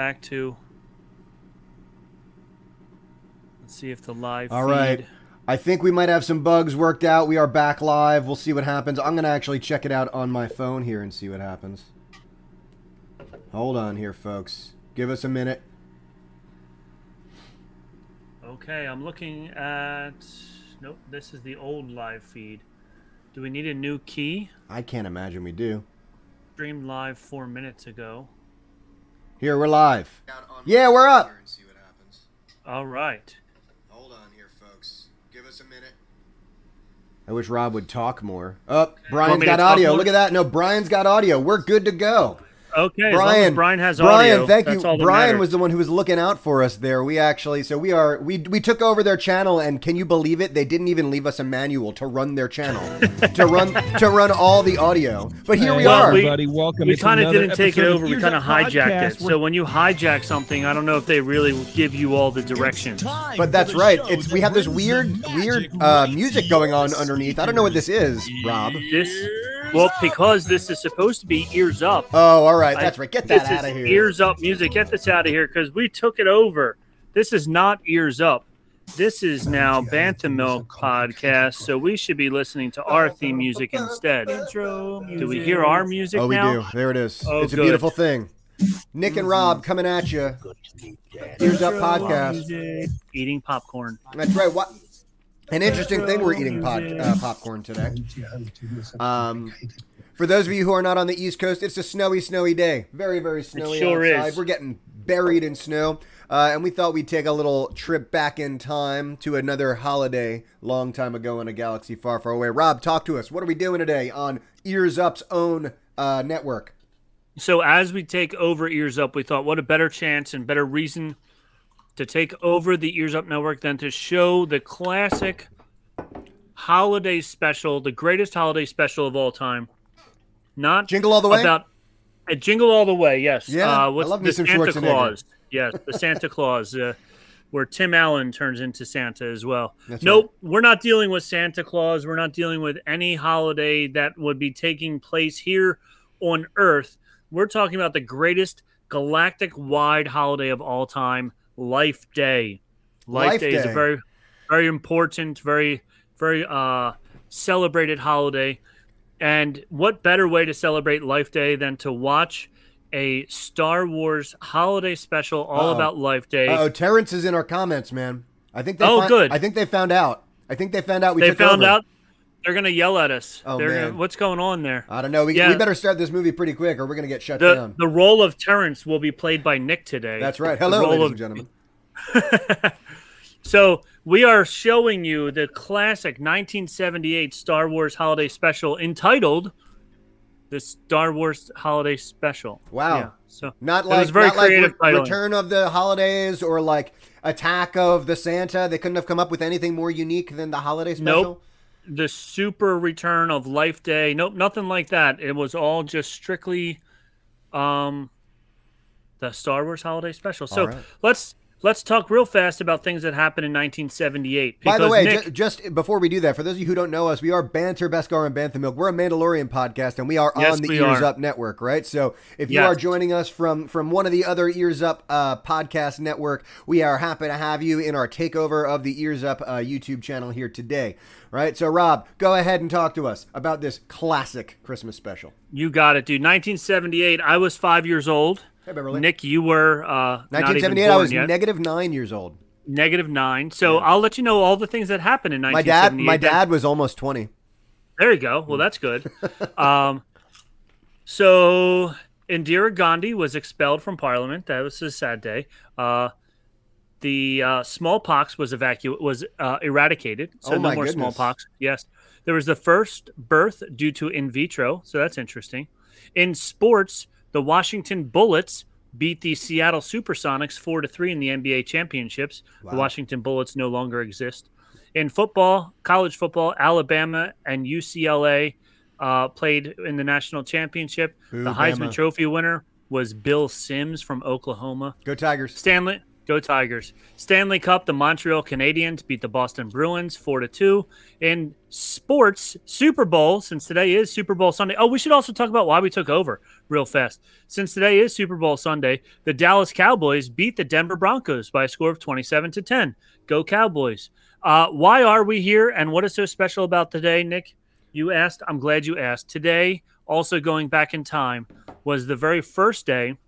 back to. Let's see if the live All feed... right. I think we might have some bugs worked out. We are back live. We'll see what happens. I'm going to actually check it out on my phone here and see what happens. Hold on here, folks. Give us a minute. Okay, I'm looking at... Nope, this is the old live feed. Do we need a new key? I can't imagine we do. Streamed live 4 minutes ago. Here, we're live. Yeah, we're up. All right. Hold on here, folks. Give us a minute. I wish Rob would talk more. Oh, Brian's got audio. Look at that. No, Brian's got audio. We're good to go. Okay, as long as Brian has audio. Brian, thank you. Brian was the one who was looking out for us there. We took over their channel, and can you believe it? They didn't even leave us a manual to run their channel, to run all the audio. But here we are. Everybody, welcome. We kind of didn't take it over. We kind of hijacked it. So when you hijack something, I don't know if they really give you all the directions. But that's right. We have this weird music going on underneath. I don't know what this is, Rob. Well, because this is supposed to be EarzUp. Oh, all right. That's right. Get that out of here. EarzUp music. Get this out of here because we took it over. This is not EarzUp. This is now BanthaMilk podcast, so we should be listening to our theme music instead. Do we hear our music now? Oh, we do. There it is. Oh, it's a beautiful thing. Nick and Rob coming at you. EarzUp podcast. Eating popcorn. That's right. What? An interesting thing, we're eating popcorn today. For those of you who are not on the East Coast, it's a snowy, snowy day. Very, very snowy outside. Is. We're getting buried in snow. And we thought we'd take a little trip back in time to another holiday long time ago in a galaxy far, far away. Rob, talk to us. What are we doing today on EarzUp's own network? So as we take over EarzUp, we thought what a better chance and better reason to take over the EarzUp network than to show the classic holiday special, the greatest holiday special of all time. Not Jingle All the Way? About a Jingle All the Way, yes. Yeah, I love me some Santa Claus. Yes, the Santa Claus, where Tim Allen turns into Santa as well. That's nope, right. We're not dealing with Santa Claus. We're not dealing with any holiday that would be taking place here on Earth. We're talking about the greatest galactic-wide holiday of all time, Life Day. Life Day is a very, very important, very, very celebrated holiday. And what better way to celebrate Life Day than to watch a Star Wars holiday special all about Life Day? Oh, Terrence is in our comments, man. I think they good. I think they found out. I think they found out we took found over. out. They're going to yell at us. Oh, man. What's going on there? I don't know. We better start this movie pretty quick or we're going to get shut down. The role of Terrence will be played by Nick today. That's right. Hello, ladies and gentlemen. So we are showing you the classic 1978 Star Wars holiday special entitled the Star Wars Holiday Special. Wow. Yeah, so not it was very creative titling. Return of the Holidays or like Attack of the Santa. They couldn't have come up with anything more unique than the holiday special? Nope. The super return of Life Day. Nope, nothing like that. It was all just strictly the Star Wars Holiday Special. So let's talk real fast about things that happened in 1978. By the way, just before we do that, for those of you who don't know us, we are Banter, Beskar, and BanthaMilk. We're a Mandalorian podcast, and we are on the EarzUp network, right? So if you are joining us from one of the other EarzUp podcast network, we are happy to have you in our takeover of the EarzUp YouTube channel here today, right? So, Rob, go ahead and talk to us about this classic Christmas special. You got it, dude. 1978, I was 5 years old. Hey, Beverly. Nick, you were 1978. I was -9 years old. -9. So I'll let you know all the things that happened in 1978. My dad was almost 20. There you go. Well, that's good. So Indira Gandhi was expelled from Parliament. That was a sad day. The smallpox was eradicated. So no more smallpox. Yes. There was the first birth due to in vitro. So that's interesting. In sports, the Washington Bullets beat the Seattle Supersonics 4-3 in the NBA championships. Wow. The Washington Bullets no longer exist. In football, college football, Alabama and UCLA played in the national championship. The Heisman Trophy winner was Bill Sims from Oklahoma. Go Tigers. Go Tigers. Stanley Cup, the Montreal Canadiens beat the Boston Bruins 4-2. In sports, Super Bowl, since today is Super Bowl Sunday. Oh, we should also talk about why we took over real fast. Since today is Super Bowl Sunday, the Dallas Cowboys beat the Denver Broncos by a score of 27-10. Go Cowboys. Why are we here, and what is so special about today, Nick? You asked. I'm glad you asked. Today, also going back in time, was the very first day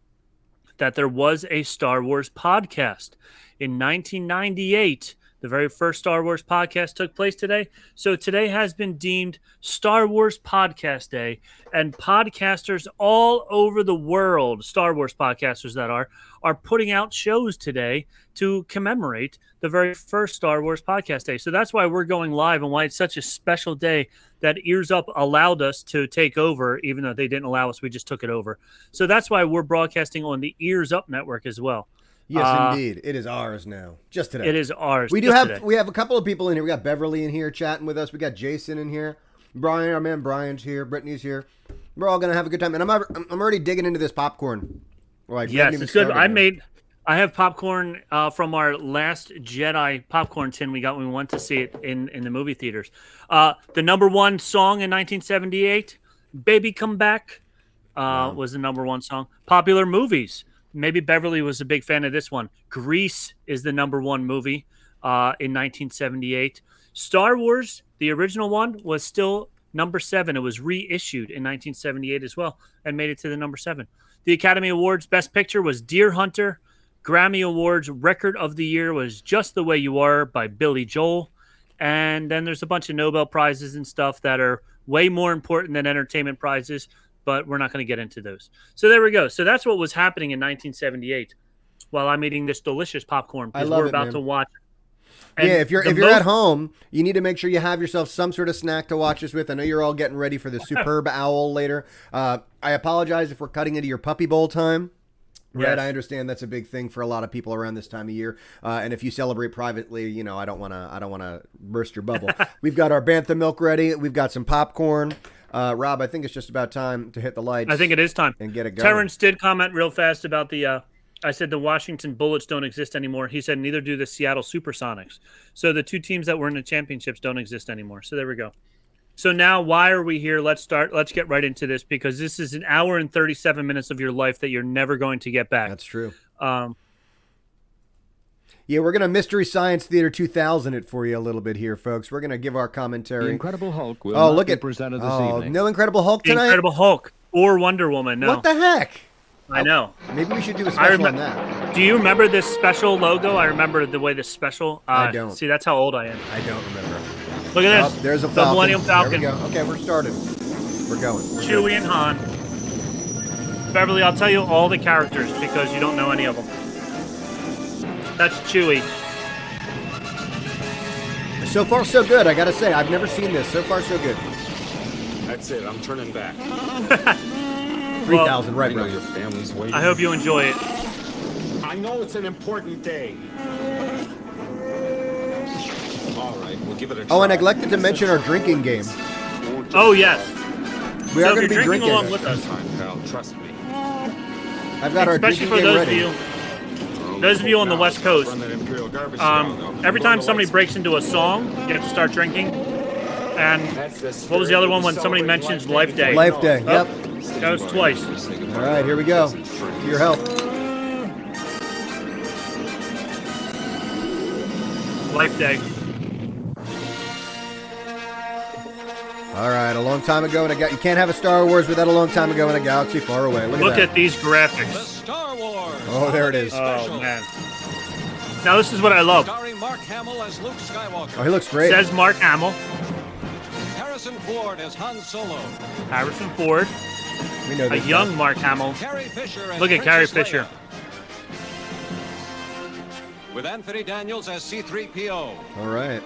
that there was a Star Wars podcast. In 1998, the very first Star Wars podcast took place today. So today has been deemed Star Wars Podcast Day, and podcasters all over the world, Star Wars podcasters that are putting out shows today to commemorate the very first Star Wars Podcast Day. So that's why we're going live and why it's such a special day that EarzUp allowed us to take over, even though they didn't allow us. We just took it over. So that's why we're broadcasting on the EarzUp network as well. Yes, indeed. It is ours now. Just today. It is ours. We have a couple of people in here. We got Beverly in here chatting with us. We got Jason in here. Brian, our man Brian's here. Brittany's here. We're all going to have a good time. And I'm already digging into this popcorn. Yes, it's good. I have popcorn from our last Jedi popcorn tin we got when we went to see it in the movie theaters. The number one song in 1978, Baby Come Back, was the number one song. Popular movies. Maybe Beverly was a big fan of this one. Grease is the number one movie in 1978. Star Wars, the original one, was still number 7. It was reissued in 1978 as well and made it to the number 7. The Academy Awards Best Picture was Deer Hunter. Grammy Awards Record of the Year was Just the Way You Are by Billy Joel. And then there's a bunch of Nobel Prizes and stuff that are way more important than entertainment prizes, but we're not going to get into those. So there we go. So that's what was happening in 1978 while I'm eating this delicious popcorn because we're about to watch. And if you're at home, you need to make sure you have yourself some sort of snack to watch this with. I know you're all getting ready for the superb owl later. I apologize if we're cutting into your puppy bowl time. Right, yes. I understand that's a big thing for a lot of people around this time of year. And if you celebrate privately, I don't want to burst your bubble. We've got our BanthaMilk ready. We've got some popcorn. Rob, I think it's just about time to hit the lights. I think it is time. And get it going. Terrence did comment real fast about I said the Washington Bullets don't exist anymore. He said neither do the Seattle Supersonics. So the two teams that were in the championships don't exist anymore. So there we go. So now, why are we here? Let's get right into this because this is an hour and 37 minutes of your life that you're never going to get back. That's true. Yeah, we're going to Mystery Science Theater 2000 it for you a little bit here, folks. We're going to give our commentary. The Incredible Hulk will not be presented this evening. No Incredible Hulk tonight? The Incredible Hulk or Wonder Woman, no. What the heck? I know. Maybe we should do a special on that. Do you remember this special logo? I remember the way this special... I don't. See, that's how old I am. I don't remember. Look at this. There's a Falcon. The Millennium Falcon. There we go. Okay, we're started. We're going. Chewie and Han. Beverly, I'll tell you all the characters because you don't know any of them. That's Chewie. So far, so good. I gotta say, I've never seen this. So far, so good. That's it. I'm turning back. 3,000, right, bro. Your family's waiting. I hope you enjoy it. I know it's an important day. All right, we'll give it a try. Oh, I neglected to mention our drinking game. Oh, yes. We are going to be drinking along with us. Pal, trust me. I've got our drinking game ready. Those of you on the West Coast, every time somebody breaks into a song, you have to start drinking. And what was the other one when somebody mentions Life Day? Life Day, yep. That was twice. All right, here we go. To your help. Life Day. All right, a long time ago, you can't have a Star Wars without a long time ago in a galaxy far away. Look at these graphics. The Star Wars. Oh, there it is. Oh, man. Now, this is what I love. Starring Mark Hamill as Luke Skywalker. Oh, he looks great. Says Mark Hamill. Harrison Ford as Han Solo. Harrison Ford. We know a young guy. Mark Hamill. Carrie Fisher as Look at Carrie Fisher. With Anthony Daniels as C-3PO. All right.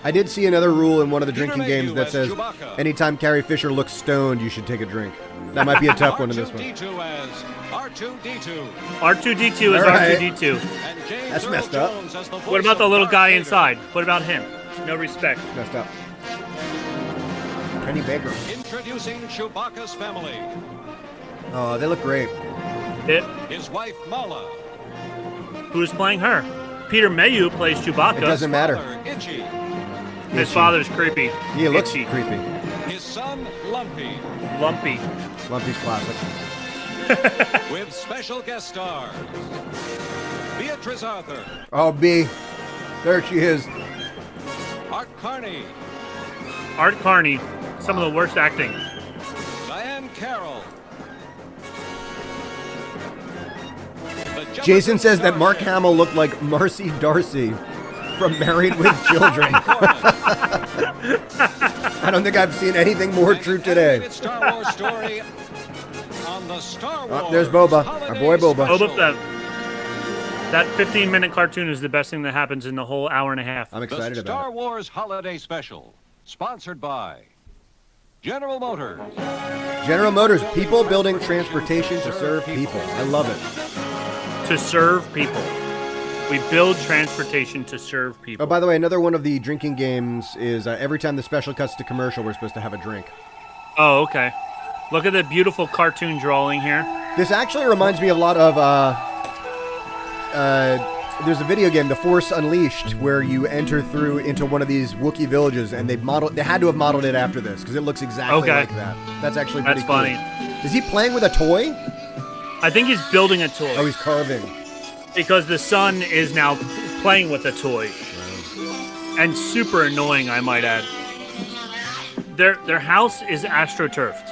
I did see another rule in one of the drinking games that says anytime Carrie Fisher looks stoned, you should take a drink. That might be a tough one in this one. R2-D2 as R2-D2. R2-D2 is right. R2-D2. That's messed up. What about the little guy inside? What about him? No respect. Messed up. Kenny Baker. Introducing Chewbacca's family. Oh, they look great. His wife Mala. Who's playing her? Peter Mayhew plays Chewbacca. It doesn't matter. Itchy. His father's creepy. He looks Itchy. creepy. His son, Lumpy. Lumpy. Lumpy's classic. With special guest stars. Beatrice Arthur. Oh, B. There she is. Art Carney. Art Carney. Some of the worst acting. Diane Carroll. Jason says that Mark Hamill looked like Marcy Darcy from Married with Children. I don't think I've seen anything more true today. Star Wars story on the Star Wars. Oh, there's Boba, our boy Boba. That 15-minute cartoon is the best thing that happens in the whole hour and a half. I'm excited the Star about it. Wars Holiday Special, sponsored by General Motors. General Motors, people building transportation to serve people. I love it. To serve people. We build transportation to serve people. Oh, by the way, another one of the drinking games is every time the special cuts to commercial, we're supposed to have a drink. Oh, okay. Look at the beautiful cartoon drawing here. This actually reminds me a lot of, there's a video game, The Force Unleashed, where you enter through into one of these Wookiee villages, and they had to have modeled it after this, because it looks exactly like that. That's actually pretty cool. Funny. Is he playing with a toy? I think he's building a toy. Oh, he's carving. Because the son is now playing with a toy. And super annoying, I might add. Their house is astroturfed.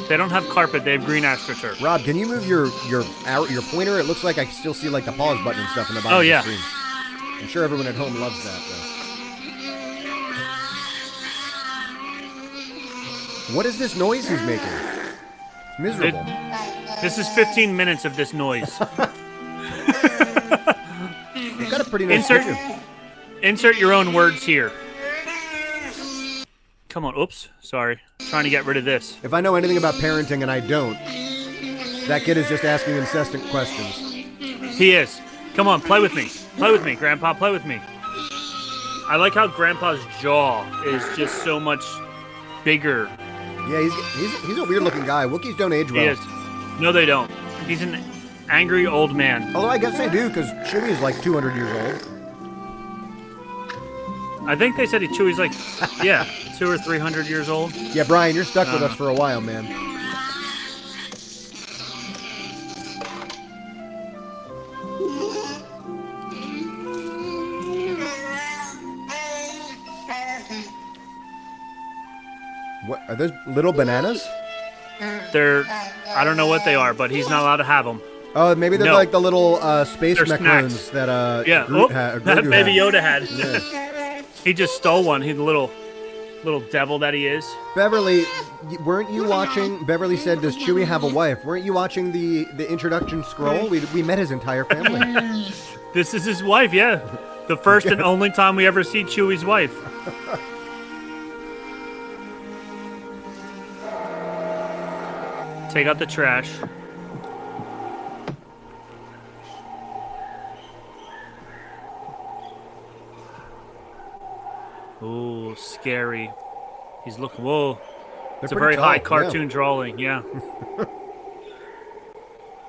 They don't have carpet, they have green astroturf. Rob, can you move your pointer? It looks like I still see like the pause button and stuff in the bottom of the screen. I'm sure everyone at home loves that, though. What is this noise he's making? It's miserable. This is 15 minutes of this noise. You've got a pretty nice picture. Insert your own words here. Come on. Oops. Sorry. Trying to get rid of this. If I know anything about parenting, and I don't, that kid is just asking incessant questions. He is. Come on. Play with me. Play with me, Grandpa. Play with me. I like how Grandpa's jaw is just so much bigger. Yeah, he's a weird-looking guy. Wookiees don't age well. He is. No, they don't. He's an angry old man. Although I guess they do, because Chewie is like 200 years old. I think they said Chewie's like, 200 or 300 years old. Yeah, Brian, you're stuck with us for a while, man. What are those little bananas? I don't know what they are, but he's not allowed to have them. Oh, maybe they're like the little space macaroons that that Baby Yoda had. Yeah. He just stole one. He's the little devil that he is. Beverly, weren't you watching? Beverly said, "Does Chewie have a wife?" Weren't you watching the introduction scroll? We met his entire family. This is his wife. Yeah, the first and only time we ever see Chewie's wife. Take out the trash. Ooh, scary. He's looking. Whoa. It's a very high cartoon drawing. Yeah.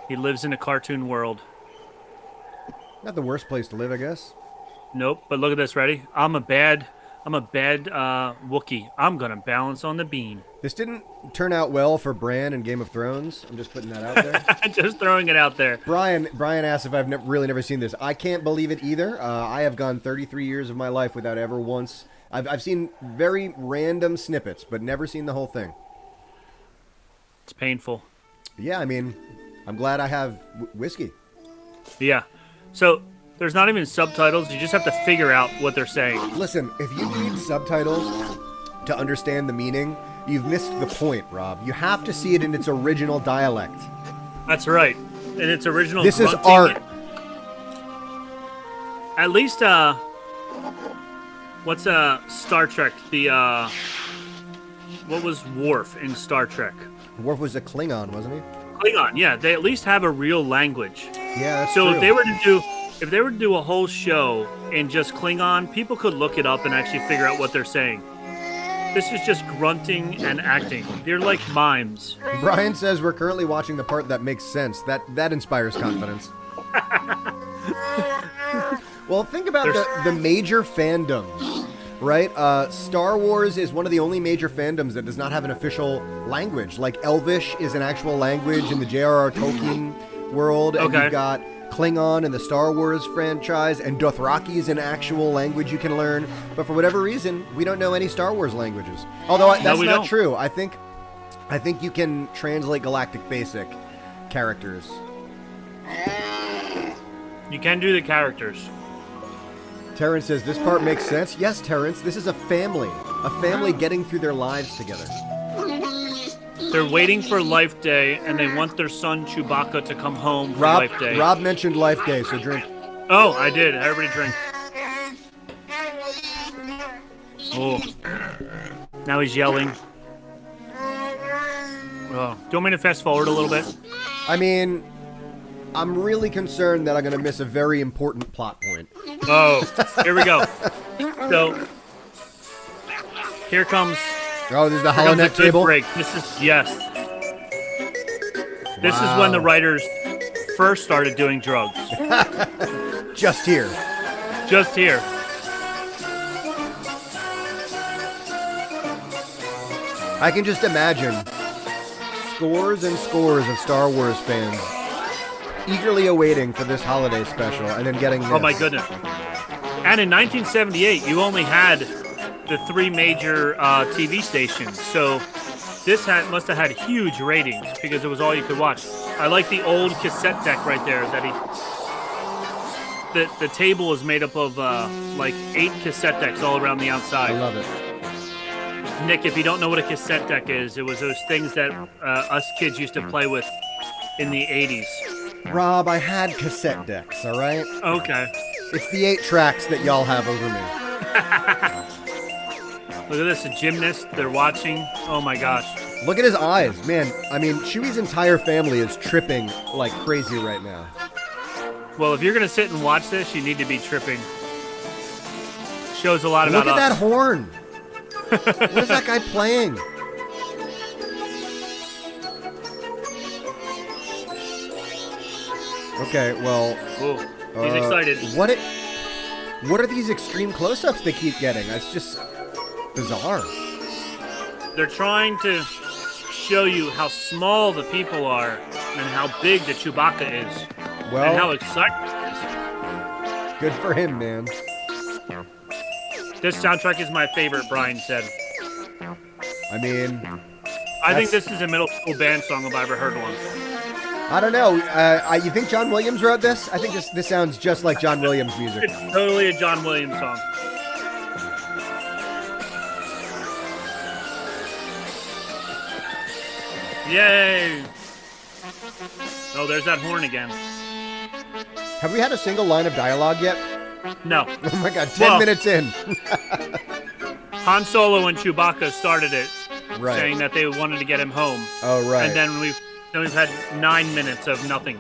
He lives in a cartoon world. Not the worst place to live, I guess. Nope. But look at this. Ready? I'm a bad Wookiee. I'm gonna balance on the bean. This didn't turn out well for Bran in Game of Thrones. I'm just putting that out there. Just throwing it out there. Brian asked if I've really never seen this. I can't believe it either. I have gone 33 years of my life without ever once. I've seen very random snippets, but never seen the whole thing. It's painful. Yeah, I mean, I'm glad I have whiskey. Yeah. So there's not even subtitles. You just have to figure out what they're saying. Listen, if you need subtitles to understand the meaning, you've missed the point, Rob. You have to see it in its original dialect. That's right. In its original. This is art. At least, what's Star Trek? What was Worf in Star Trek? Worf was a Klingon, wasn't he? Klingon, yeah. They at least have a real language. Yeah, that's so true. if they were to do a whole show in just Klingon, people could look it up and actually figure out what they're saying. This is just grunting and acting. They're like mimes. Brian says we're currently watching the part that makes sense. That inspires confidence. Well, think about the major fandoms, right? Star Wars is one of the only major fandoms that does not have an official language. Like Elvish is an actual language in the J.R.R. Tolkien world, and you've got Klingon in the Star Wars franchise, and Dothraki is an actual language you can learn. But for whatever reason, we don't know any Star Wars languages. Although that's not true. I think you can translate Galactic Basic characters. You can do the characters. Terrence says, this part makes sense. Yes, Terrence, this is a family getting through their lives together. They're waiting for Life Day, and they want their son Chewbacca to come home for Life Day. Rob mentioned Life Day, so drink. Oh, I did. Everybody drink. Oh. Now he's yelling. Oh. Do you want me to fast forward a little bit? I mean, I'm really concerned that I'm going to miss a very important plot point. Oh, here we go. So, here comes... Oh, there's the HoloNet table? Break. This is when the writers first started doing drugs. Just here. Just here. I can just imagine scores and scores of Star Wars fans eagerly awaiting for this holiday special and then getting this. Oh my goodness. And in 1978, you only had the 3 major TV stations. So this must have had huge ratings because it was all you could watch. I like the old cassette deck right there the table is made up of like 8 cassette decks all around the outside. I love it. Nick, if you don't know what a cassette deck is, it was those things that us kids used to play with in the 80s. Rob, I had cassette decks, all right? Okay. It's the 8 tracks that y'all have over me. Look at this, a gymnast. They're watching. Oh, my gosh. Look at his eyes. Man, I mean, Chewie's entire family is tripping like crazy right now. Well, if you're going to sit and watch this, you need to be tripping. Shows a lot about us. Look at that horn. What is that guy playing? Okay, well... Ooh, he's excited. What are these extreme close-ups they keep getting? That's just bizarre. They're trying to show you how small the people are and how big the Chewbacca is. Well, and how excited he is. Good for him, man. This soundtrack is my favorite, Brian said. I mean... I think this is a middle school band song if I ever heard one. I don't know. You think John Williams wrote this? I think this sounds just like John Williams music. It's totally a John Williams song. Yay! Oh, there's that horn again. Have we had a single line of dialogue yet? No. Oh my god, 10 minutes in. Han Solo and Chewbacca started it, right, saying that they wanted to get him home. Oh, right. And then we've had 9 minutes of nothing.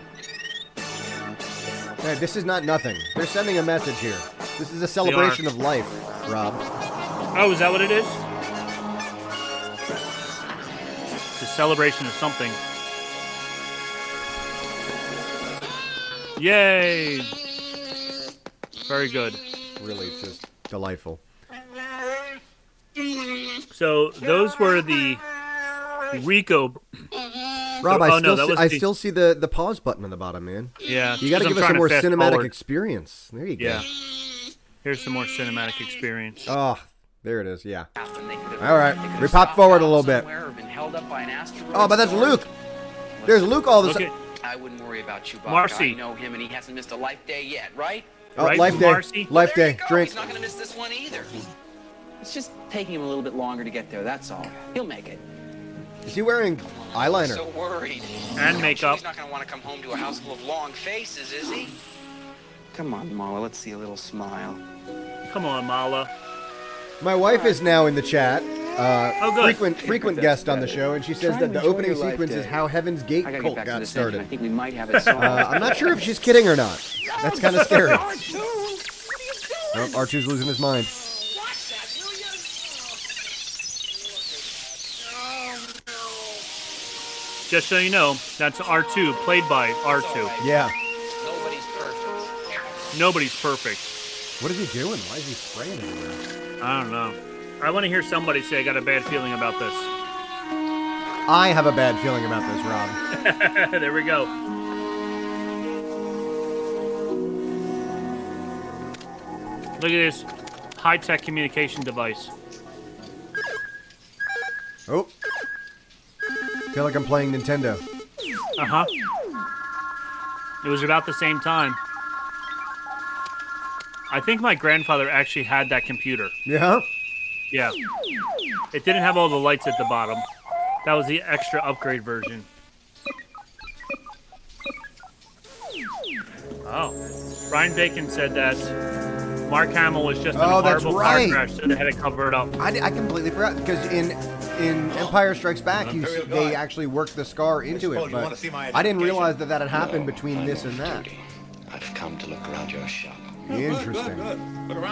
Man, this is not nothing. They're sending a message here. This is a celebration of life, Rob. Oh, is that what it is? It's a celebration of something. Yay! Very good. Really just delightful. So those were the Rico. Rob, I still see the pause button on the bottom, man. Yeah. You got to give us some more cinematic experience. There you go. Yeah. Here's some more cinematic experience. Oh, there it is. Yeah. All right. We pop forward a little bit. Oh, but that's Luke. There's Luke all the time. I wouldn't worry about Chewbacca. Marcy. I know him, and he hasn't missed a Life Day yet, right? Oh, right, Life Day. Marcy? Life Day. Drink. He's not going to miss this one either. It's just taking him a little bit longer to get there, that's all. He'll make it. Is he wearing eyeliner? So worried. And makeup. He's not going to want to come home to a house full of long faces, is he? Come on, Mala, let's see a little smile. Come on, Mala. My wife is now in the chat. Good. Frequent guest on the show, and she says that the opening sequence is how Heaven's Gate cult got started. I think we might have it. I'm not sure if she's kidding or not. That's kind of scary. R2's losing his mind. Just so you know, that's R2, played by R2. Yeah. Nobody's perfect. What is he doing? Why is he spraying everywhere? I don't know. I want to hear somebody say I got a bad feeling about this. I have a bad feeling about this, Rob. There we go. Look at this high-tech communication device. Oh. Feel like I'm playing Nintendo. Uh-huh. It was about the same time. I think my grandfather actually had that computer. Yeah? Yeah. It didn't have all the lights at the bottom. That was the extra upgrade version. Oh. Brian Bacon said that Mark Hamill was just in a horrible car crash, so they had to cover it up. I completely forgot, because in Empire Strikes Back, they actually worked the scar into it, but I didn't realize that had happened between this and that. I've come to look around your shop. Interesting.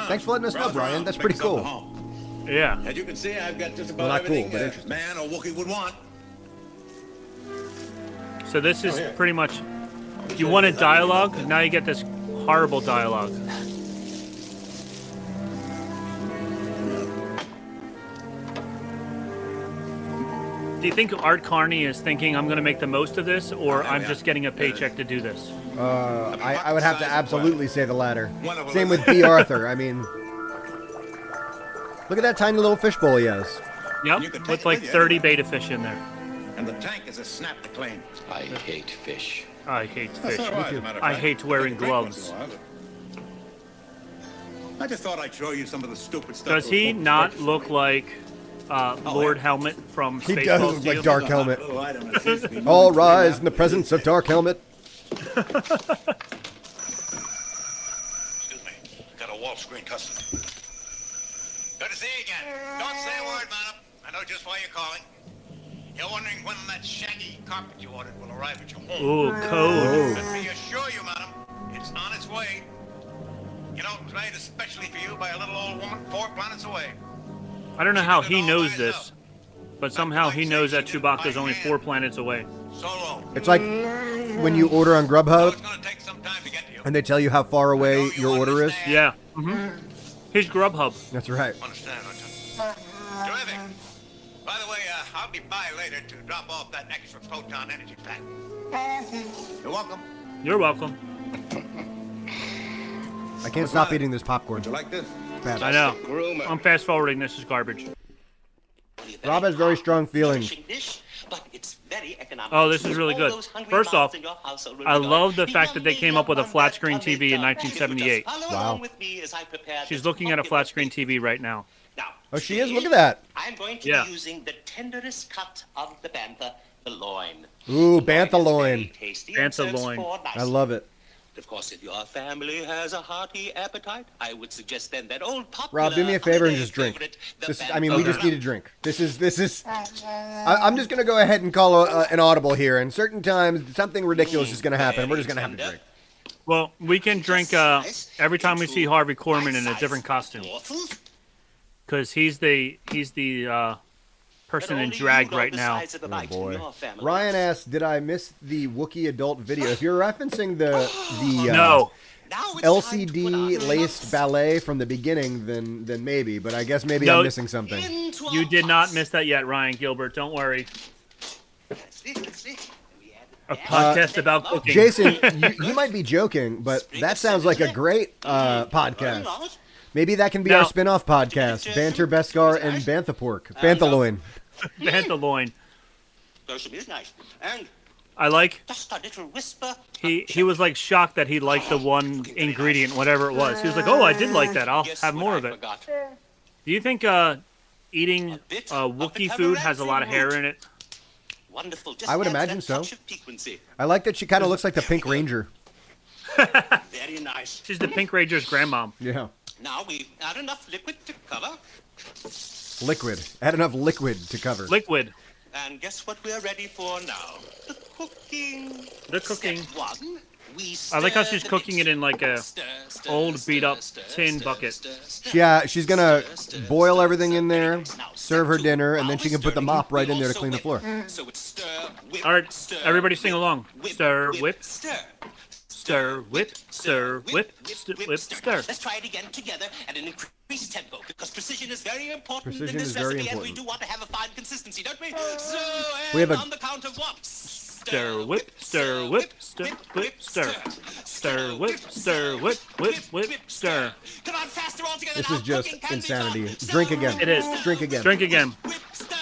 Thanks for letting us know, Brian. That's pretty cool. Yeah. As you can see, I've got just about everything a man or Wookiee would want. So this is pretty much... You wanted dialogue, now you get this horrible dialogue. Do you think Art Carney is thinking, I'm going to make the most of this, or I'm just getting a paycheck to do this? I would have to absolutely say the latter. Same with B. Arthur. I mean, look at that tiny little fishbowl he has. Yep, with like 30 beta fish in there. And the tank is a snap to clean. I hate fish. I hate fish. I hate wearing gloves. I just thought I'd show you some of the stupid stuff. Does he not look like Lord Helmet from Spaceballs? He does look like Dark Helmet. All rise in the presence of Dark Helmet. Excuse me. Got a wall screen custom. Good to see you again. Don't say a word, madam. I know just why you're calling. You're wondering when that shaggy carpet you ordered will arrive at your home. Ooh, code. Let me assure you, madam, it's on its way. You know, it was made especially for you by a little old woman 4 planets away. I don't know how he knows this, but somehow he knows that Chewbacca's only 4 planets away. Solo. It's like when you order on Grubhub, It's gonna take some time to get to you. and they tell you how far away your order is. Yeah. His Grubhub. That's right. Understand, don't you? Terrific. By the way, I'll be by later to drop off that extra proton energy pack. You're welcome. You're welcome. I can't stop eating this popcorn. You like this? Bad. I know. I'm fast forwarding. This is garbage. Rob has very strong feelings. Oh, this is really good. First off, I love the fact that they came up with a flat screen TV in 1978. Wow. She's looking at a flat screen TV right now. Oh, she is? Look at that. I'm going to be using the tenderest cut of the bantha, the loin. Ooh, bantha loin. Bantha loin. I love it. Of course, if your family has a hearty appetite, I would suggest then that old popular... Rob, do me a favor and just drink. We just need a drink. This is. I'm just gonna go ahead and call an audible here. And certain times, something ridiculous is gonna happen. We're just gonna have to drink. Well, we can drink every time we see Harvey Korman in a different costume, because he's the person in drag right now. Oh boy. Ryan asks, "Did I miss the Wookiee adult video?" If you're referencing the No. LCD laced ballet from the beginning, then maybe. But I guess maybe I'm missing something. You did not miss that yet, Ryan Gilbert. Don't worry. A podcast about cooking. Jason, you might be joking, but that sounds like a great podcast. Maybe that can be our spin-off podcast, Banter, Beskar, and Banthapork. Banthaloin. Banthaloin. I like... He was like shocked that he liked the one ingredient, whatever it was. He was like, oh, I did like that. I'll have more of it. Do you think eating Wookiee food has a lot of hair in it? I would imagine so. I like that she kind of looks like the Pink Ranger. Very nice. She's the Pink Ranger's grandmom. Yeah. Now we add enough liquid to cover. Liquid. Add enough liquid to cover. Liquid. And guess what we're ready for now? The cooking. The cooking. Step one, we I like how she's stir the cooking it in like a old beat up tin bucket. Yeah, she's gonna boil everything in there, serve her dinner, and then she can put the mop right in there to clean the floor. So it's stir, whip, All right, stir, everybody sing along. whip, Stir, whip, stir. stir, whip, stir, whip, whip, stir. Let's try it again together at an increased tempo, because precision is very important Precision in is this very recipe, and important. we do want to have a fine consistency, don't we? So, We have a- on the count of what? Stir, whip, stir, whip, stir, whip, stir. Stir, whip, stir, whip, whip, whip, stir. Come on, faster all together. This now. is just Cooking can be insanity. fun. Drink again. It is. Drink again. Drink again. Whip, stir,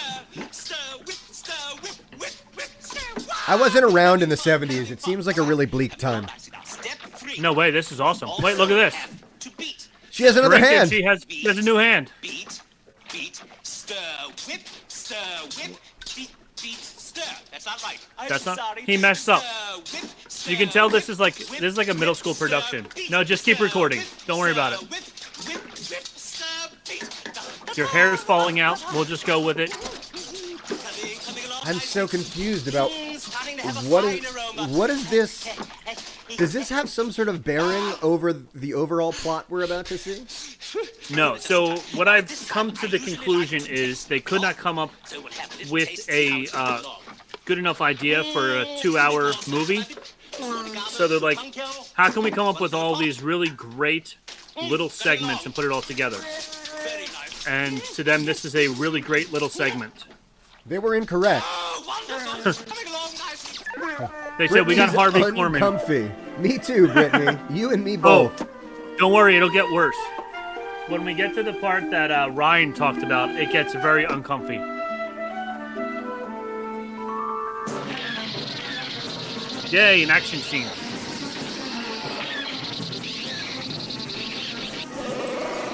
stir, whip, stir, whip, whip, whip, stir. I wasn't around in the 70s. It seems like a really bleak time. Step 3. No way, this is awesome. Wait, look at this. To beat. She has another Drink it, hand. she has a new hand. Beat, stir, whip, beat, stir. That's not right. That's not. He messed up. You can tell this is like a middle school production. No, just keep recording. Don't worry about it. Your hair is falling out. We'll just go with it. I'm so confused about what is this? Does this have some sort of bearing over the overall plot we're about to see? No. So what I've come to the conclusion is they could not come up with a good enough idea for a 2-hour movie. So they're like, how can we come up with all these really great little segments and put it all together? And to them, this is a really great little segment. They were incorrect. They said we got Harvey Korman. Uncomfy. Me too, Brittany. You and me both. Oh, don't worry, it'll get worse. When we get to the part that Ryan talked about, it gets very uncomfy. Yay, an action scene.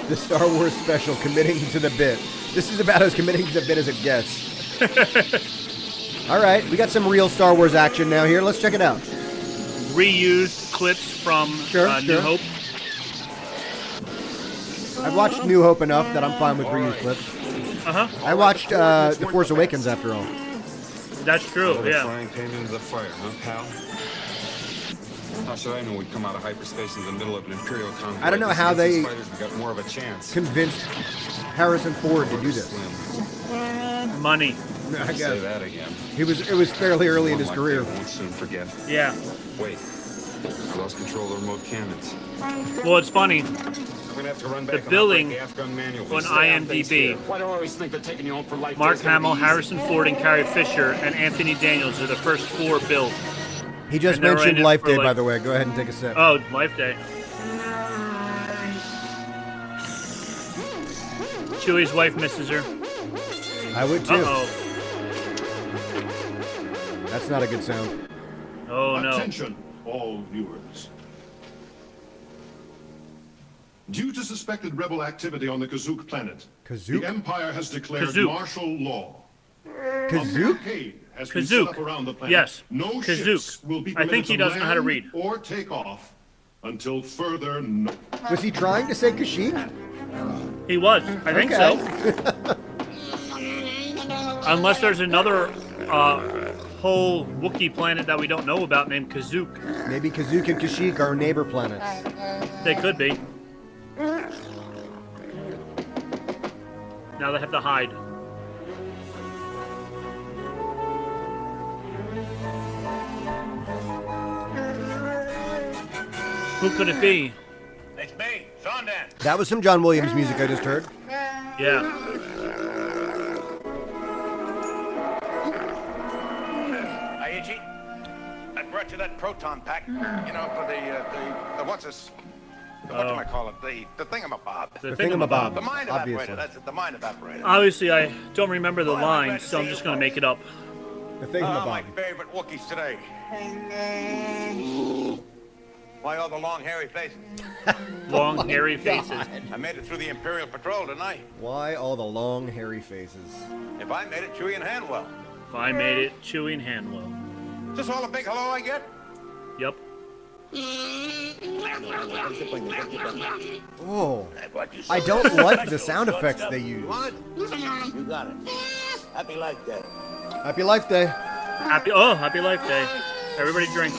The Star Wars special, committing to the bit. This is about as committing to the bit as it gets. All right, we got some real Star Wars action now here. Let's check it out. Reused clips from New Hope. I've watched New Hope enough that I'm fine with reused clips. Uh-huh. I watched The Force Awakens after all. That's true, yeah. Frying pan into the fire, huh, pal? How should I know we'd come out of hyperspace in the middle of an Imperial convoy? I don't know how they got more of a chance. convinced Harrison Ford to do this. Money. I guess. Say that again. It was fairly early in his career. Won't soon forget. Yeah. Wait, I lost control of the remote cannons. Well, it's funny. I'm gonna have to run back The billing on IMDb. Why do I always think they're taking you home for life? Mark Hamill, Harrison Ford, and Carrie Fisher, and Anthony Daniels are the first 4 billed. He just And they're mentioned in it Life for, Day, like- by the way. Go ahead and take a sip. Oh, Life Day. Chewie's wife misses her. I would too. Uh-oh. That's not a good sound. Oh, no. Attention, all viewers. Due to suspected rebel activity on the Kazook planet, Kazook? the Empire has declared Kazook. martial law. Kazook? Has been set Kazook. up around the planet. Yes. No Kazook. ships will be I think permitted he to doesn't know how to land read. or take off until further notice. Was he trying to say Kashyyyk? He was. I think so. Unless there's another whole Wookiee planet that we don't know about named Kazook. Maybe Kazook and Kashyyyk are neighbor planets. They could be. Now they have to hide. Who could it be? It's me, Sean Dan. That was some John Williams music I just heard. Yeah. Hi, Itchy. I brought you that proton pack. You know, for the what's this? What do I call it? The thingamabob. The thingamabob. The mind Obviously. evaporator. That's it. The mind evaporator. Obviously, I don't remember the lines, so I'm just going to make it up. The Oh, my thingamabob. favorite Wookiees today. Why all the long, hairy faces? Long, hairy faces. I made it through the Imperial Patrol, didn't I? Why all the long, hairy faces? If I made it, Chewie and Hanwell. If I made it, Chewie and Hanwell. Is this all a big hello I get? Yep. Oh, I don't like the sound effects they use. You got it. Happy Life Day. Happy Life Day. Happy Life Day. Everybody drink.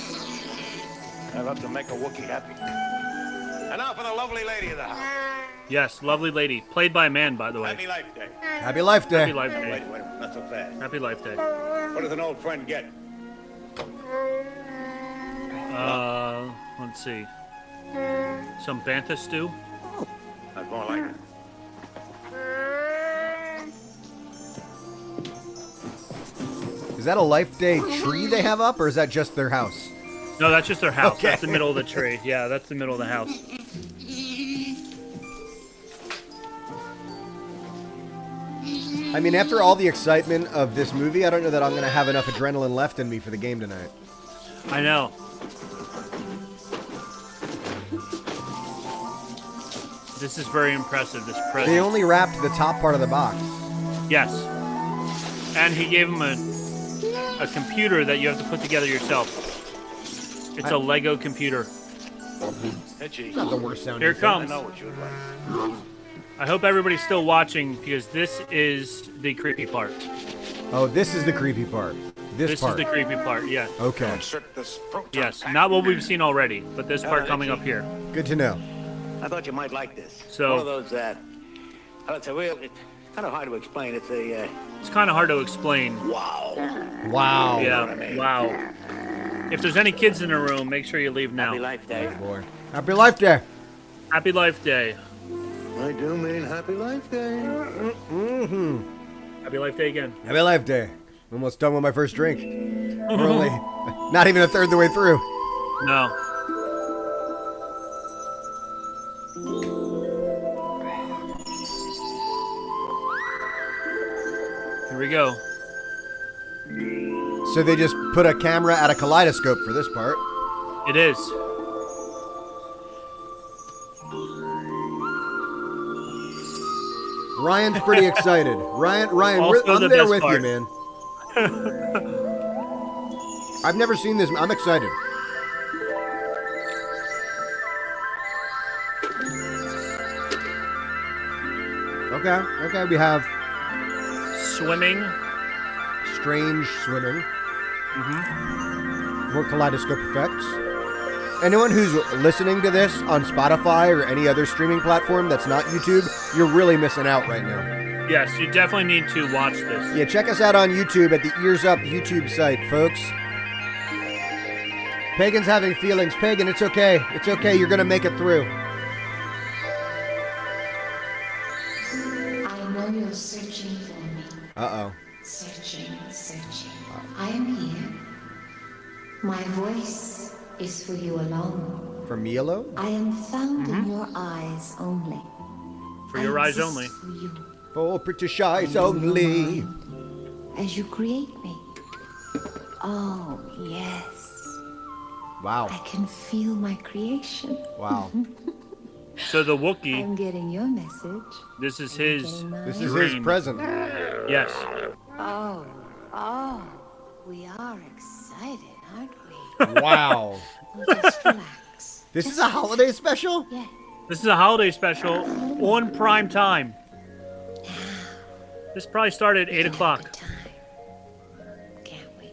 I love to make a Wookiee happy. And now for the lovely lady of the house. Yes, lovely lady. Played by a man, by the way. Happy Life Day. Happy Life Day. Happy Life Wait, Day. wait, not so fast. Happy Life Day. What does an old friend get? Let's see. Some bantha stew. That's more like it. Is that a Life Day tree they have up, or is that just their house? No, that's just their house. Okay. That's the middle of the tree. Yeah, that's the middle of the house. I mean, after all the excitement of this movie, I don't know that I'm going to have enough adrenaline left in me for the game tonight. I know. This is very impressive, this present. They only wrapped the top part of the box. Yes. And he gave him a computer that you have to put together yourself. It's a Lego computer. It's not the worst sound. Here it comes. I know what you would like. I hope everybody's still watching because this is the creepy part. Oh, this is the creepy part. This part. Is the creepy part, yeah. Okay. Insert this proton Yes, pack. not what we've seen already, but this part coming up here. Good to know. I thought you might like this. So- one of those it's kind of hard to explain. It's a It's kind of hard to explain. wow. Wow. Yeah, wow. If there's any kids in the room, make sure you leave now. Happy Life Day. Boy. Happy Life Day. Happy Life Day. I do mean Happy Life Day. Mm-hmm. Happy Life Day again. Happy Life Day. Almost done with my first drink. We're only not even a third of the way through. No. Here we go. So they just put a camera at a kaleidoscope for this part. It is. Ryan's pretty excited. Ryan, Also I'm the there best with part. you, man. I've never seen this. I'm excited. Okay, we have Swimming. strange swimming. Mm-hmm. More kaleidoscope effects. Anyone who's listening to this on Spotify or any other streaming platform that's not YouTube, you're really missing out right now. Yes, you definitely need to watch this. Yeah, check us out on YouTube at the EarzUp YouTube site, folks. Pagan's having feelings. Pagan, it's okay. It's okay. You're going to make it through. I know you're searching for me. Uh-oh. Searching. I am here. My voice is for you alone. For me alone? I am found in your eyes only. For your eyes exist only. For you. For British eyes only. As you create me. Oh, yes. Wow. I can feel my creation. Wow. So the Wookiee, I'm getting your message. this is his This is his dream. present. Yes. Oh, we are excited, aren't we? Wow. Just relax. This is a holiday special? Yeah. This is a holiday special on prime time. This probably started at 8 o'clock. Can't we?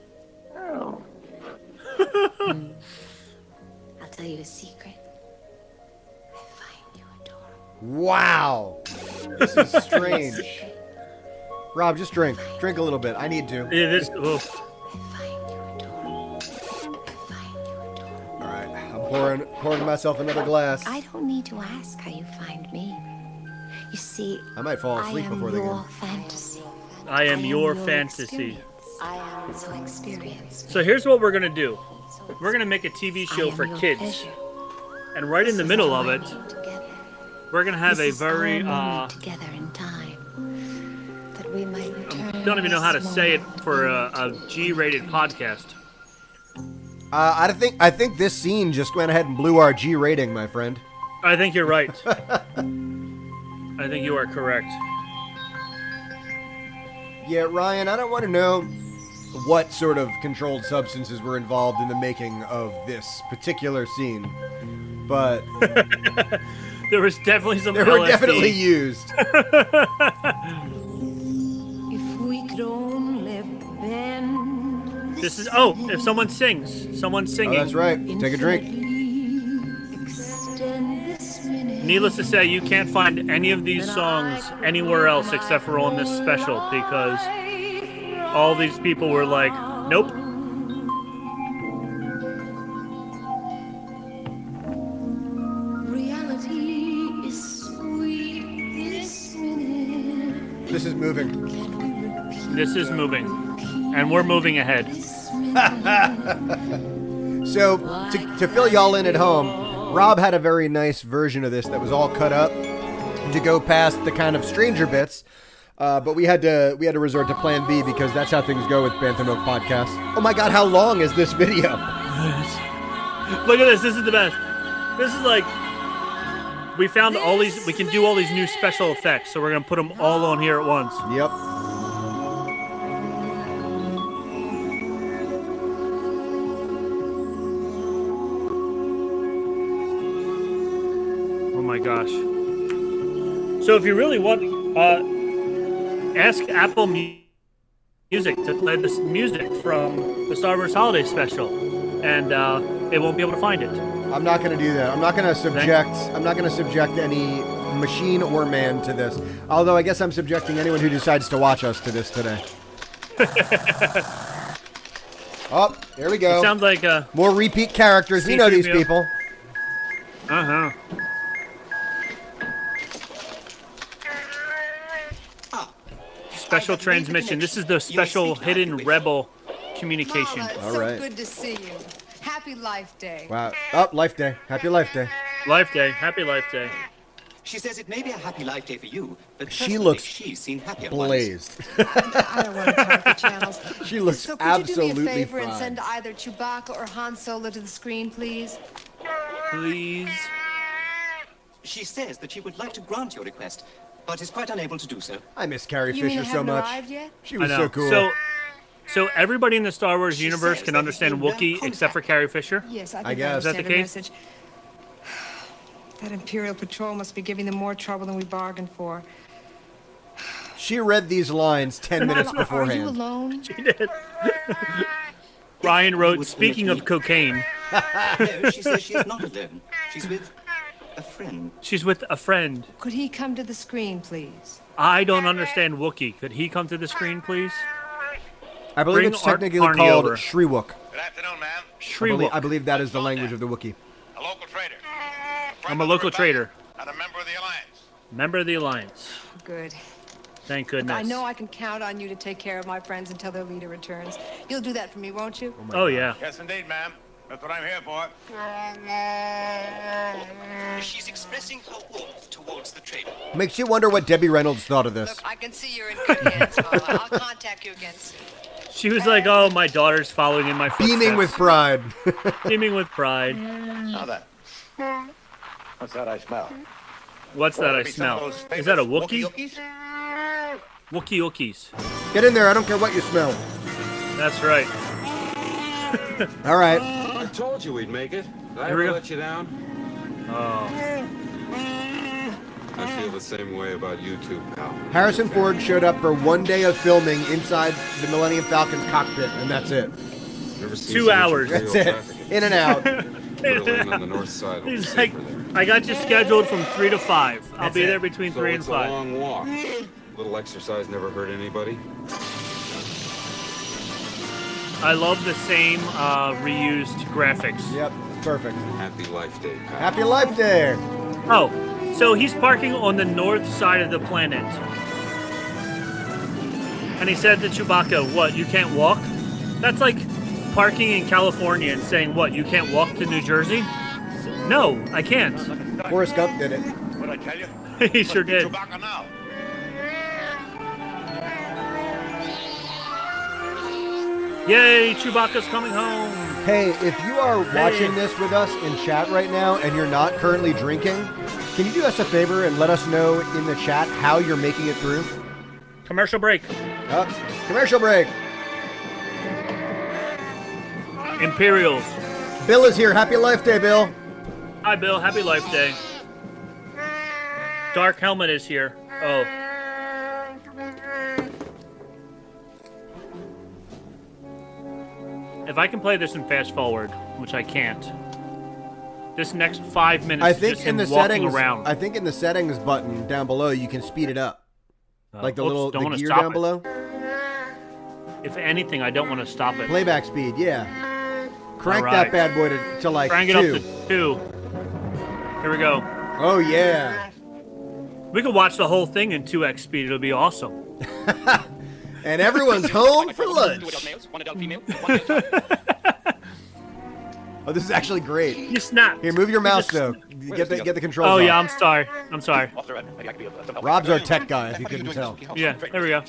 I'll tell you a secret. I find you adorable. Wow. This is strange. Rob, just drink. Drink a little bit. I need to. Yeah, this. Oof. All right. I'm pouring myself another glass. I don't need to ask how you find me. You see, I might fall asleep before the game. Fantasy. I am your fantasy. Experience. I am so experienced. So here's what we're going to do. We're going to make a TV show for kids. Pleasure. And right in the middle of it, we're going to have a very, together in time. That we might return. don't even know how to say it for a G-rated podcast. I think this scene just went ahead and blew our G rating, my friend. I think you're right. I think you are correct. Yeah, Ryan, I don't want to know what sort of controlled substances were involved in the making of this particular scene, but there was definitely some. They were definitely used. If we could only bend. This is if someone sings, someone's singing. Oh, that's right. Take a drink. Needless to say, you can't find any of these songs anywhere else except for on this special because all these people were like, nope. This is moving. This is moving. And we're moving ahead. So, to fill y'all in at home, Rob had a very nice version of this that was all cut up to go past the kind of stranger bits. But we had to resort to Plan B because that's how things go with BanthaMilk podcasts. Oh my God, how long is this video? Look at this. This is the best. This is like, we found all these, we can do all these new special effects, so we're going to put them all on here at once. Yep. Oh my gosh. So if you really want, ask Apple Music to play this music from the Star Wars Holiday Special, and they won't be able to find it. I'm not going to do that. I'm not going to subject any machine or man to this. Although I guess I'm subjecting anyone who decides to watch us to this today. Oh, here we go. It sounds like more repeat characters. We know these people. Uh-huh. Special transmission. This is the special hidden rebel communication. Mama, all right. So good to see you. Happy Life Day. Wow. Oh, Life Day. Happy Life Day. Life Day. Happy Life Day. She says it may be a happy life day for you, but she looks she's seen happier blazed. I don't want to talk to channels. She looks so could absolutely you do me a favor fine. and send either Chewbacca or Han Solo to the screen, please? Please. She says that she would like to grant your request, but is quite unable to do so. I miss Carrie You mean Fisher I so haven't much. arrived yet? She was I know. so cool. So everybody in the Star Wars universe can understand Wookiee except for Carrie Fisher? Yes, I guess. Is that the case? Message. That Imperial Patrol must be giving them more trouble than we bargained for. She read these lines 10 minutes Mama, beforehand. Are you alone? She did. Ryan wrote, speaking of cocaine. No, she says she is not alone. She's with a friend. She's with a friend. Could he come to the screen, please? I don't understand Wookiee. Could he come to the screen, please? I believe Bring it's Art technically Carney called over. Shriwook. Good afternoon, ma'am. Shriwook. I believe that is the language of the Wookiee. A local trader. I'm a local trader. And a member of the Alliance. Member of the Alliance. Good. Thank Look, goodness. I know I can count on you to take care of my friends until their leader returns. You'll do that for me, won't you? Oh, yeah. Yes, indeed, ma'am. That's what I'm here for. She's expressing her warmth towards the trader. Makes you wonder what Debbie Reynolds thought of this. Look, I can see you're in good hands, Mama. I'll contact you again soon. She was like, oh, my daughter's following in my footsteps. Beaming with pride. Beaming with pride. Now then. What's that I smell? What's that I smell? Is that a Wookiee? Wookiee Wookiees. Get in there. I don't care what you smell. That's right. All right. I told you we'd make it. Did I Here we ever go. let you down? Oh. I feel the same way about you two, pal. Harrison Ford showed up for one day of filming inside the Millennium Falcon's cockpit, and that's it. Never seen 2 so much hours. imperial That's it. traffic. In and out. Berlin on the north side. He's like, I got you scheduled from 3 to 5. I'll be there between So 3 and it's a 5. long walk. Little exercise never hurt anybody. I love the same reused graphics. Yep, perfect. Happy Life Day, pal. Happy Life Day. Oh, so he's parking on the north side of the planet. And he said to Chewbacca, what, you can't walk? That's like parking in California and saying, what, you can't walk to New Jersey? No, I can't. Forrest Gump did it. What'd I tell you? He sure did. Chewbacca now. Yay, Chewbacca's coming home. Hey, if you are watching this with us in chat right now and you're not currently drinking, can you do us a favor and let us know in the chat how you're making it through? Commercial break. Commercial break. Imperials. Bill is here. Happy Life Day, Bill. Hi, Bill. Happy Life Day. Dark Helmet is here. Oh. If I can play this in fast forward, which I can't, this next 5 minutes I is think just in him the walking settings. around. I think in the settings button down below, you can speed it up, like the oops, little don't wanna gear stop down it. below. If anything, I don't want to stop it. Playback speed, yeah. Crank All that right. bad boy to like Crank it 2. up to 2. Here we go. Oh yeah. We could watch the whole thing in 2x speed. It'll be awesome. And everyone's home for lunch. Oh, this is actually great. You snapped. Here, move your mouse, though. Get the controls Oh, off. yeah, I'm sorry. I'm sorry. Rob's our tech guy, if you couldn't tell. Yeah, there we go.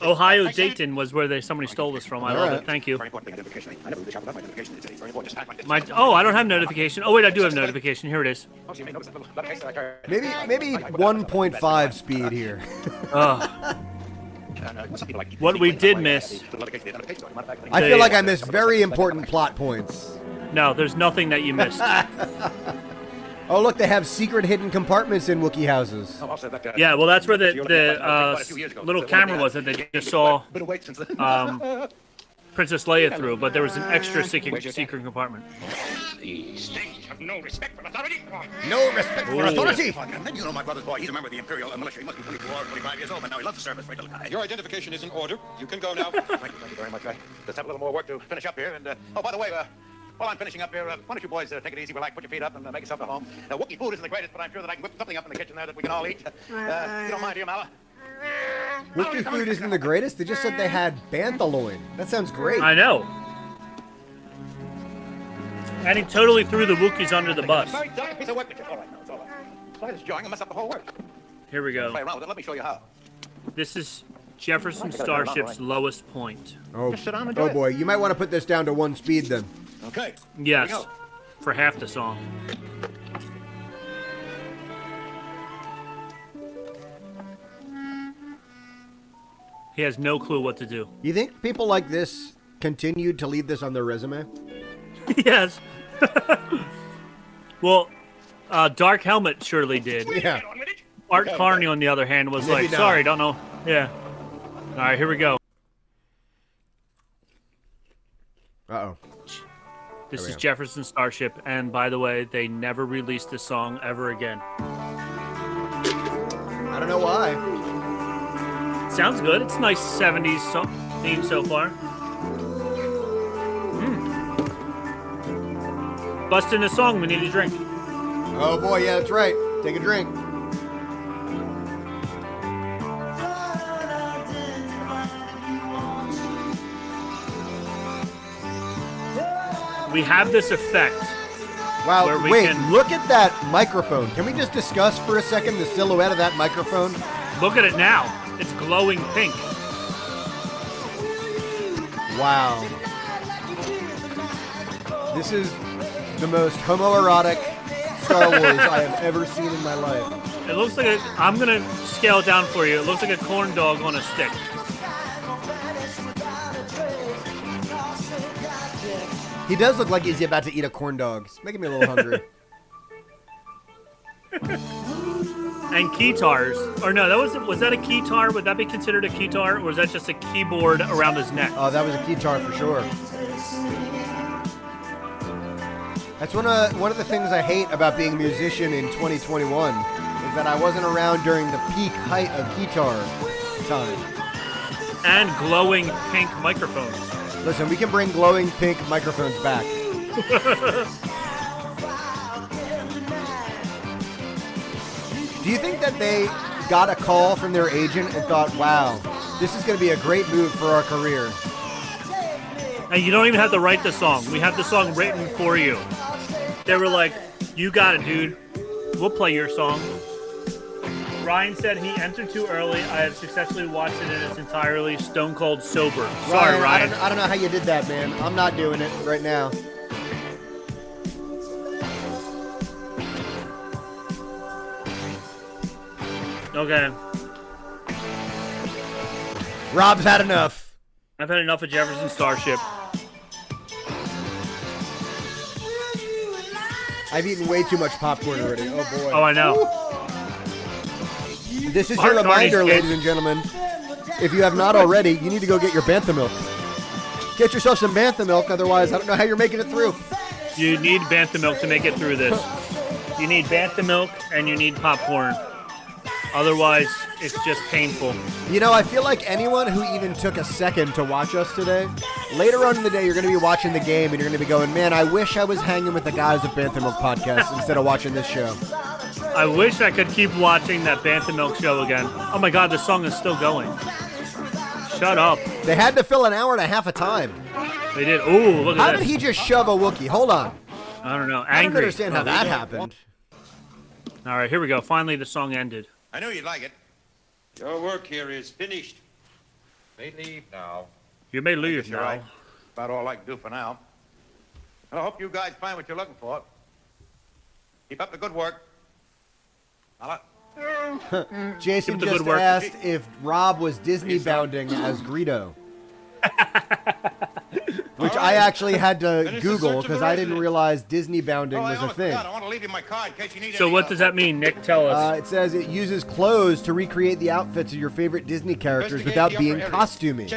Ohio Dayton was where somebody stole this from. I love it. Thank you. I don't have notification. Oh, wait, I do have notification. Here it is. Maybe 1.5 speed here. What we did miss. I feel like I missed very important plot points. No, there's nothing that you missed. Oh, look, they have secret hidden compartments in Wookiee houses. Yeah, well, that's where the little camera was that they just saw Princess Leia through, but there was an extra secret compartment. The state have no respect for authority. No respect for authority. You know my brother's boy. He's a member of the Imperial militia. He must be 24 or 25 years old, but now he loves the service. Right, little guy. Your identification is in order. You can go now. Thank you very much. I just have a little more work to finish up here. And by the way, while I'm finishing up here, why don't you boys take it easy, relax, put your feet up, and make yourself at home. Wookiee food isn't the greatest, but I'm sure that I can whip something up in the kitchen there that we can all eat. You don't mind, do you, Mala? Wookiee food isn't the greatest. They just said they had banthaloin. That sounds great. I know. And he totally threw the Wookiees under the bus. Very delicate piece of work, all right, no, it's all right. Slightest jarring will mess up the whole work. Here we go. Play around with it. Let me show you how. This is Jefferson Starship's lowest point. Oh boy, you might want to put this down to 1 speed then. Okay. Yes, for half the song. He has no clue what to do. You think people like this continued to leave this on their resume? Yes. Well, Dark Helmet surely did. Yeah. Art Carney, on the other hand, was Maybe like, not. sorry, don't know. Yeah. All right, here we go. Uh-oh. This is Jefferson Starship, and by the way, they never released this song ever again. I don't know why. Sounds good. It's a nice 70s theme so far. Busting a song, we need a drink. Oh boy, yeah, that's right. Take a drink. We have this effect. Wow, where we wait, can... look at that microphone. Can we just discuss for a second the silhouette of that microphone? Look at it now. It's glowing pink. Wow. This is the most homoerotic Star Wars I have ever seen in my life. It looks like I'm going to scale it down for you. It looks like a corn dog on a stick. He does look like he's about to eat a corn dog. It's making me a little hungry. And keytars. Or no, was that a keytar? Would that be considered a keytar? Or was that just a keyboard around his neck? Oh, that was a keytar for sure. That's one of the things I hate about being a musician in 2021 is that I wasn't around during the peak height of keytar time. And glowing pink microphones. Listen, we can bring glowing pink microphones back. Do you think that they got a call from their agent and thought, wow, this is going to be a great move for our career? And you don't even have to write the song. We have the song written for you. They were like, you got it, dude. We'll play your song. Ryan said he entered too early. I have successfully watched it in its entirely stone cold sober. Sorry, Ryan. I don't know how you did that, man. I'm not doing it right now. Okay. Rob's had enough. I've had enough of Jefferson Starship. I've eaten way too much popcorn already. Oh, boy. Oh, I know. This is your reminder, ladies and gentlemen. If you have not already, you need to go get your BanthaMilk. Get yourself some BanthaMilk, otherwise I don't know how you're making it through. You need BanthaMilk to make it through this. You need BanthaMilk and you need popcorn. Otherwise, it's just painful. You know, I feel like anyone who even took a second to watch us today, later on in the day, you're going to be watching the game and you're going to be going, man, I wish I was hanging with the guys of BanthaMilk Podcast instead of watching this show. I wish I could keep watching that BanthaMilk show again. Oh my god, the song is still going. Shut up. They had to fill an hour and a half of time. They did. Ooh, look at How this. did he just shove a Wookiee? Hold on. I don't know. Angry. I don't understand how that happened. All right, here we go. Finally, the song ended. I knew you'd like it. Your work here is finished. May leave now. You may leave You're now. right. About all I can do for now. I hope you guys find what you're looking for. Keep up the good work. Jason just asked if Rob was Disney bounding as Greedo. Which I actually had to Google because I didn't realize Disney bounding was a thing. I want to leave you my card in case you need So what does that mean, Nick? Tell us. It says it uses clothes to recreate the outfits of your favorite Disney characters without being costumey.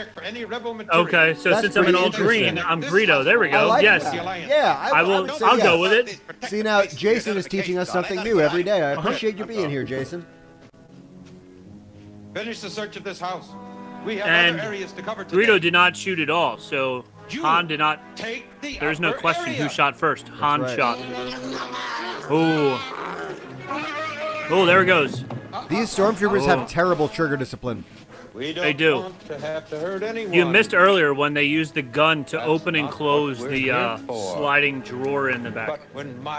Okay, so since I'm in all green, I'm Greedo. There we go. Like yes. That. Yeah, I will. I'll go with it. See, now Jason is teaching us something new every day. I appreciate you being here, Jason. Finish the search of this house. We have And other areas to cover today. Greedo did not shoot at all, so Han did not. There's no question who shot first. Han shot. Ooh. Oh, there it goes. These stormtroopers have terrible trigger discipline. They do. Want to have to hurt anyone. You missed earlier when they used the gun to open and close the sliding drawer in the back.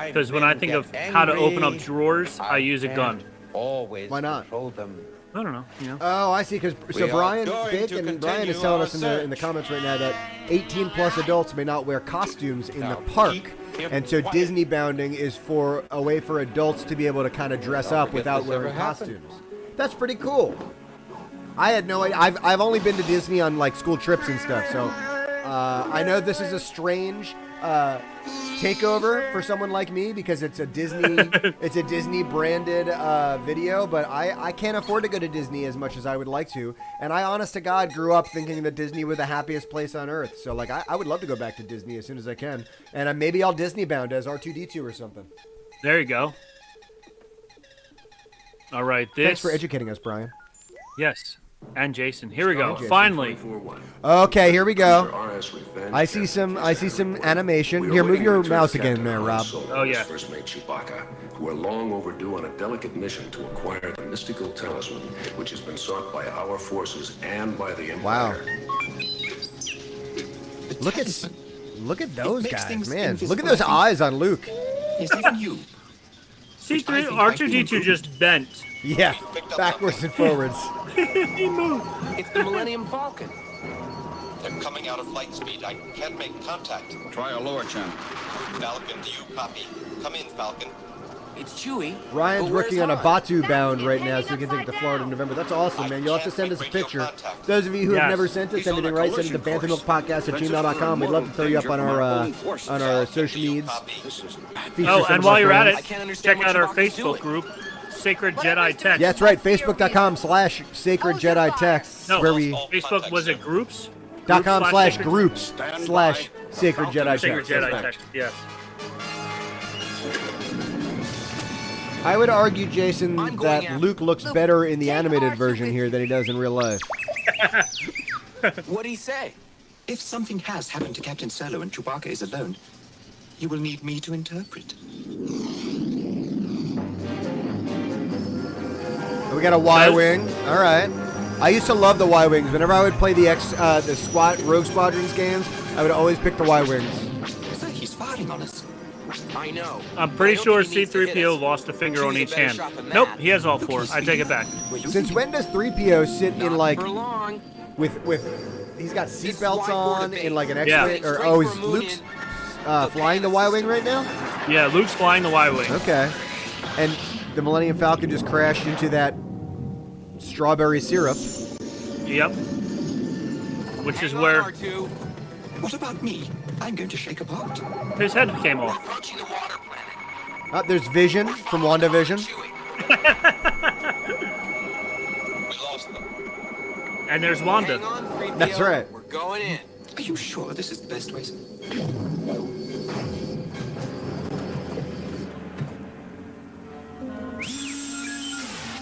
Because when I think of how to open up drawers, I use a gun. Always Why not? them. I don't know. You know. Oh, I see. Because Brian, Vic, and Brian is telling us in the comments right now that 18+ adults may not wear costumes in the park, and so Disney bounding is for a way for adults to be able to kind of dress up without wearing costumes. That's pretty cool. I had no idea. I've only been to Disney on like school trips and stuff, so I know this is a strange takeover for someone like me because it's a Disney branded video, but I can't afford to go to Disney as much as I would like to, and I honest to God grew up thinking that Disney was the happiest place on earth, so like I would love to go back to Disney as soon as I can, and maybe I'll Disney bound as R2-D2 or something. There you go. All right, Thanks for educating us, Brian. Yes. And Jason. Here we go. Finally. Okay, here we go. I see some animation. Here, move your mouse again there, Rob. Oh yeah. First mate Chewbacca, who are long overdue on a delicate mission to acquire the mystical talisman, which has been sought by our forces and by the Empire. Wow. Look at those guys, man. Look at those eyes on Luke. Yes, even you. C3 R2-D2 just bent. Yeah, backwards and forwards. He moved. It's the Millennium Falcon. They're coming out of light speed. I can't make contact. Try a lower channel. Falcon, do you copy? Come in, Falcon. It's Chewie. Ryan's working on a Batu bound right now so we can take it to Florida in November. That's awesome, man. You'll have to send us a picture. Those of you who have never sent us anything, right, send it to banthamilkpodcast@gmail.com. We'd love to throw you up on our social medias. Oh, and while you're at it, check out our Facebook group, Sacred Jedi Text. Yeah, that's right. Facebook.com/Sacred Jedi Text. No, where we Facebook, was it groups? .com/groups/Sacred Jedi Text. Sacred Jedi Text, yes. I would argue, Jason, that Luke looks better in the animated version here than he does in real life. What'd he say? If something has happened to Captain Solo and Chewbacca is alone, you will need me to interpret. We got a Y-wing. All right. I used to love the Y-wings. Whenever I would play the Rogue Squadrons games, I would always pick the Y-wings. So he's firing on us. I know. I'm pretty sure C-3PO lost a finger on each hand. Nope, he has all four. I take it back. Since when does 3PO sit in like with he's got seatbelts on in like an X-wing is Luke's flying the Y-wing right now? Yeah, Luke's flying the Y-wing. Okay, and the Millennium Falcon just crashed into that strawberry syrup. Yep. Which is where. What about me? I'm going to shake apart. His head came off. There's Vision from WandaVision. And there's Wanda. That's right. We're going in. Are you sure this is the best way?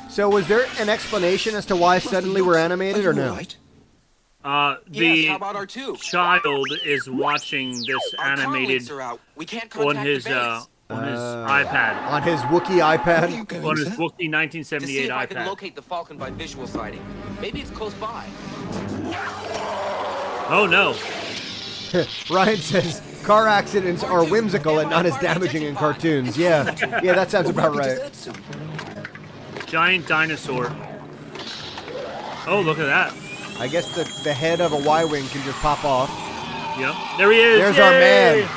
So was there an explanation as to why suddenly we're animated or no? The how about R2? child is watching this animated We can't on contact his the base. On his iPad. On his Wookiee iPad? On his Wookiee 1978 to see if iPad. I can locate the Falcon by visual sighting. Maybe it's close by. Oh, no. Ryan says, car accidents are whimsical and not as damaging in cartoons. Yeah, that sounds about right. Giant dinosaur. Oh, look at that. I guess the head of a Y-Wing can just pop off. Yep. There he is. There's Yay! our man.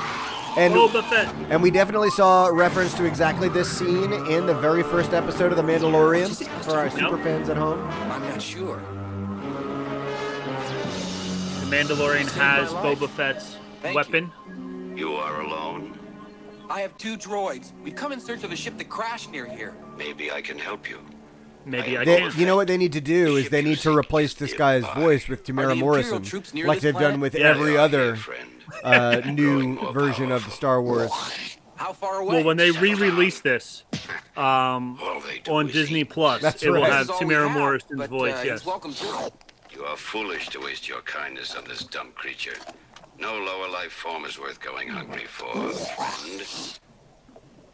And, Boba Fett. And we definitely saw a reference to exactly this scene in the very first episode of The Mandalorian for our super fans at home. I'm not sure. The Mandalorian has Boba Fett's weapon. You are alone? I have 2 droids. We've come in search of a ship that crashed near here. Maybe I can help you. Maybe I can. You know what they need to do is they need to replace this guy's voice with Tamara Morrison, like they've done with every other new version of the Star Wars. How far away? Well, when they re-release this on Disney Plus, it will have Tamara Morrison's voice. Yes. You are foolish to waste your kindness on this dumb creature. No lower life form is worth going hungry for, friend.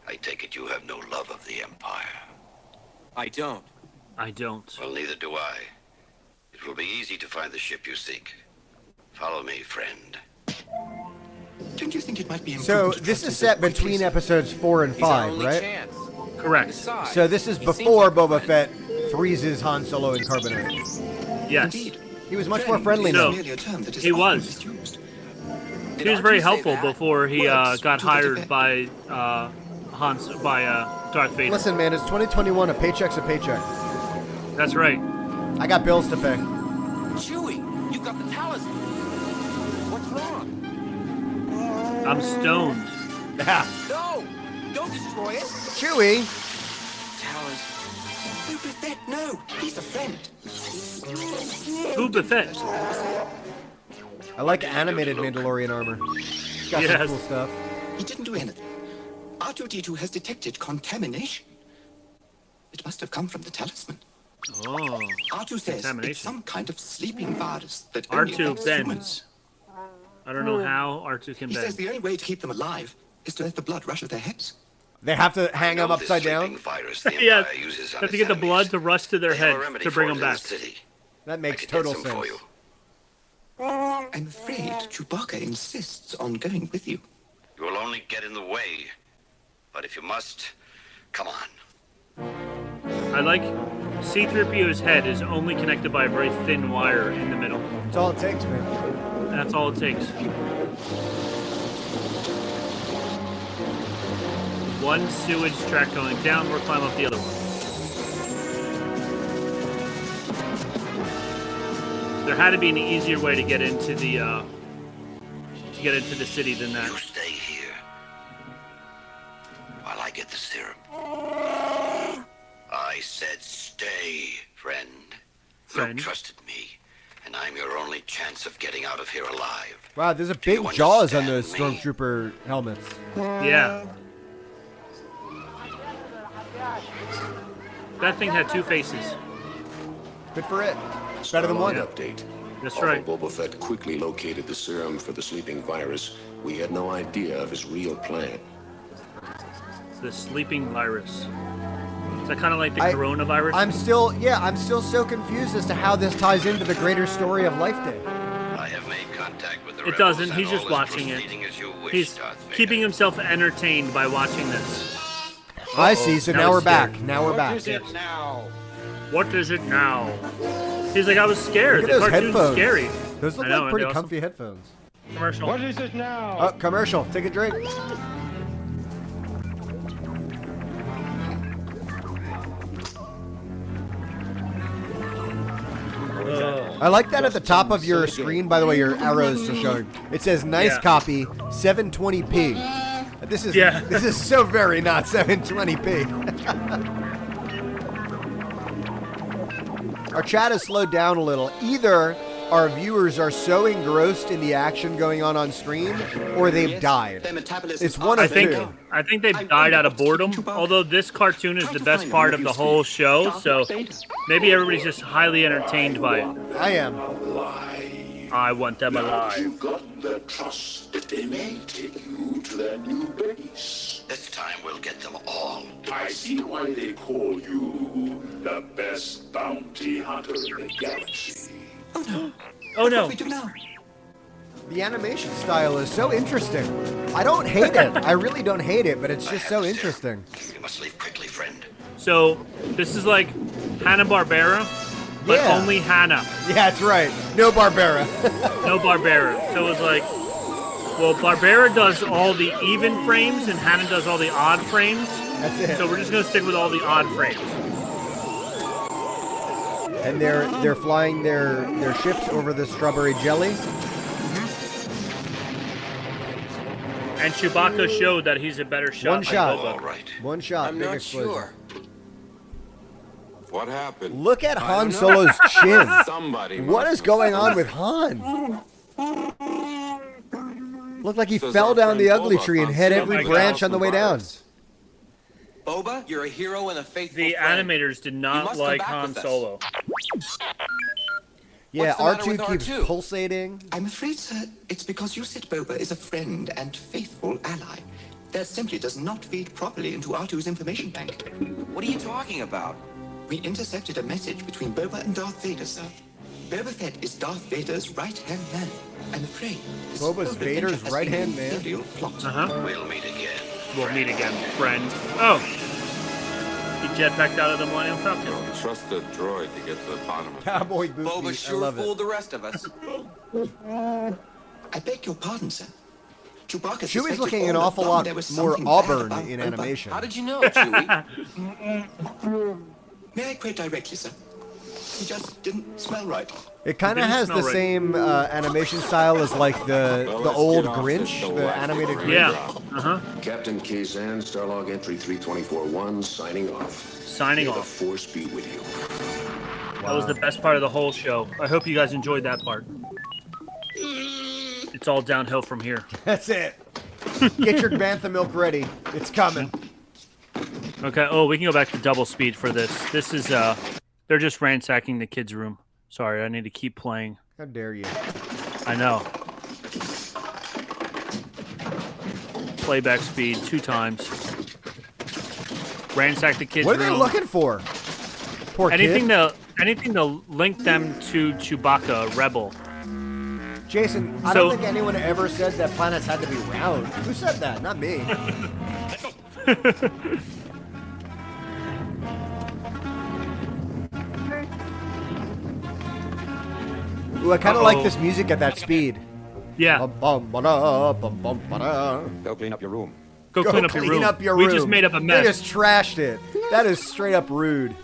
I take it you have no love of the Empire. I don't. I don't. Well, neither do I. It will be easy to find the ship you seek. Follow me, friend. Don't you think it might be So this is set between episodes 4 and 5, right? Correct. So this is before Boba Fett freezes Han Solo in carbonite. Yes. He was much more friendly No, now. he was. He was very helpful before he got hired by Darth Vader. Listen, man, it's 2021. A paycheck's a paycheck. That's right. I got bills to pay. Chewie, you got the talisman. What's wrong? I'm stoned. No! Don't destroy it! Chewie! Talisman. Boba Fett, no! He's a friend. Boba Fett. I like animated Mandalorian armor. It's got some cool stuff. He didn't do anything. R2-D2 has detected contamination. It must have come from the talisman. Oh. R2 says it's some kind of sleeping virus that R2 bends. I don't know how R2 can He bend. says the only way to keep them alive is to let the blood rush to their heads. They have to hang them upside down? Yes. They have to get the blood to rush to their head to bring them back. That makes total sense. I'm afraid Chewbacca insists on going with you. You will only get in the way. But if you must, come on. I like C-3PO's head is only connected by a very thin wire in the middle. That's all it takes, man. That's all it takes. One sewage track going down, we'll climb up the other one. There had to be an easier way to get into the city than that. You stay here while I get the serum. I said stay, friend. You trusted me, and I'm your only chance of getting out of here alive. Wow, there's a big jaws on those stormtrooper helmets. Yeah. That thing had 2 faces. Good for it. Better than one. Update. That's right. Although Boba Fett quickly located the serum for the sleeping virus, we had no idea of his real plan. The sleeping virus. Is that kind of like the coronavirus? I'm still so confused as to how this ties into the greater story of Life Day. I have made contact with the It doesn't. He's just watching it. He's keeping himself entertained by watching this. I see. So now we're back. Now we're back. What is it now? What is it now? He's like, I was scared. Look at The those cartoon's headphones. scary. Those look I know, like pretty aren't they comfy headphones. Commercial. What is it now? Oh, commercial. Take a drink. I like that at the top of your screen, by the way, your arrows are showing. It says nice copy, 720p. This is so very not 720p. Our chat has slowed down a little. Either our viewers are so engrossed in the action going on screen, or they've died. It's one of two. I think they've died out of boredom, although this cartoon is the best part of the whole show, so maybe everybody's just highly entertained by it. I am. I want them alive. You've gotten their trust. They may take you to their new base. This time we'll get them all. I see why they call you the best bounty hunter in the galaxy. Oh no. Oh no. What do we do now? The animation style is so interesting. I don't hate it. I really don't hate it, but it's just so interesting. You must leave quickly, friend. So this is like Hanna-Barbera, but only Hanna. Yeah, that's right. No Barbera. No Barbera. So it's like, well, Barbera does all the even frames and Hanna does all the odd frames. That's it. So we're just gonna stick with all the odd frames. And they're flying their ships over the strawberry jelly. And Chewbacca showed that he's a better shot. One shot. All right. One shot. I'm big not explosion. sure. What happened? Look at Han Solo's chin. Somebody. What is going on with Han? Looked like he fell down the ugly tree and hit every branch on the way down. Boba, you're a hero and a faithful The friend. animators did You not must come like back Han with us. Solo. Yeah, What's the matter R2 with keeps R2? pulsating. I'm afraid, sir, it's because you said Boba is a friend and faithful ally. That simply does not feed properly into R2's information bank. What are you talking about? We intercepted a message between Boba and Darth Vader, sir. Boba Fett is Darth Vader's right-hand man. I'm afraid. this Boba's whole Vader's adventure has right-hand been an man? imperial plot. We'll meet again. We'll meet again, friend. Oh. He jetpacked out of the Millennium Falcon. Trust the droid to get to the bottom of it. Cowboy boot Boba meat. I sure love fooled it. the rest of us. I beg your pardon, sir. Chewbacca Chewie's suspected looking an all awful along lot there was more something bad auburn about in Boba. animation. How did you know, Chewie? May I quote directly, sir? He just didn't smell right. It kind of Didn't has smell the right. same animation style as like the old Grinch, the animated Grinch. Yeah. Captain Kazan, Starlog entry 324-1, signing off. Signing May the off. Force be with you. That was the best part of the whole show. I hope you guys enjoyed that part. It's all downhill from here. That's it. Get your BanthaMilk ready. It's coming. Okay. Oh, we can go back to double speed for this. This is they're just ransacking the kids' room. Sorry, I need to keep playing. How dare you? I know. Playback speed 2 times. Ransack the kids' What room. are they looking for? Poor anything kid. anything to link them to Chewbacca, Rebel. Jason, I don't think anyone ever said that planets had to be round. Who said that? Not me. Ooh, I kind of like this music at that speed. Yeah. Go clean up your room. Go clean up your room. room. We just made up a mess. They just trashed it. That is straight up rude.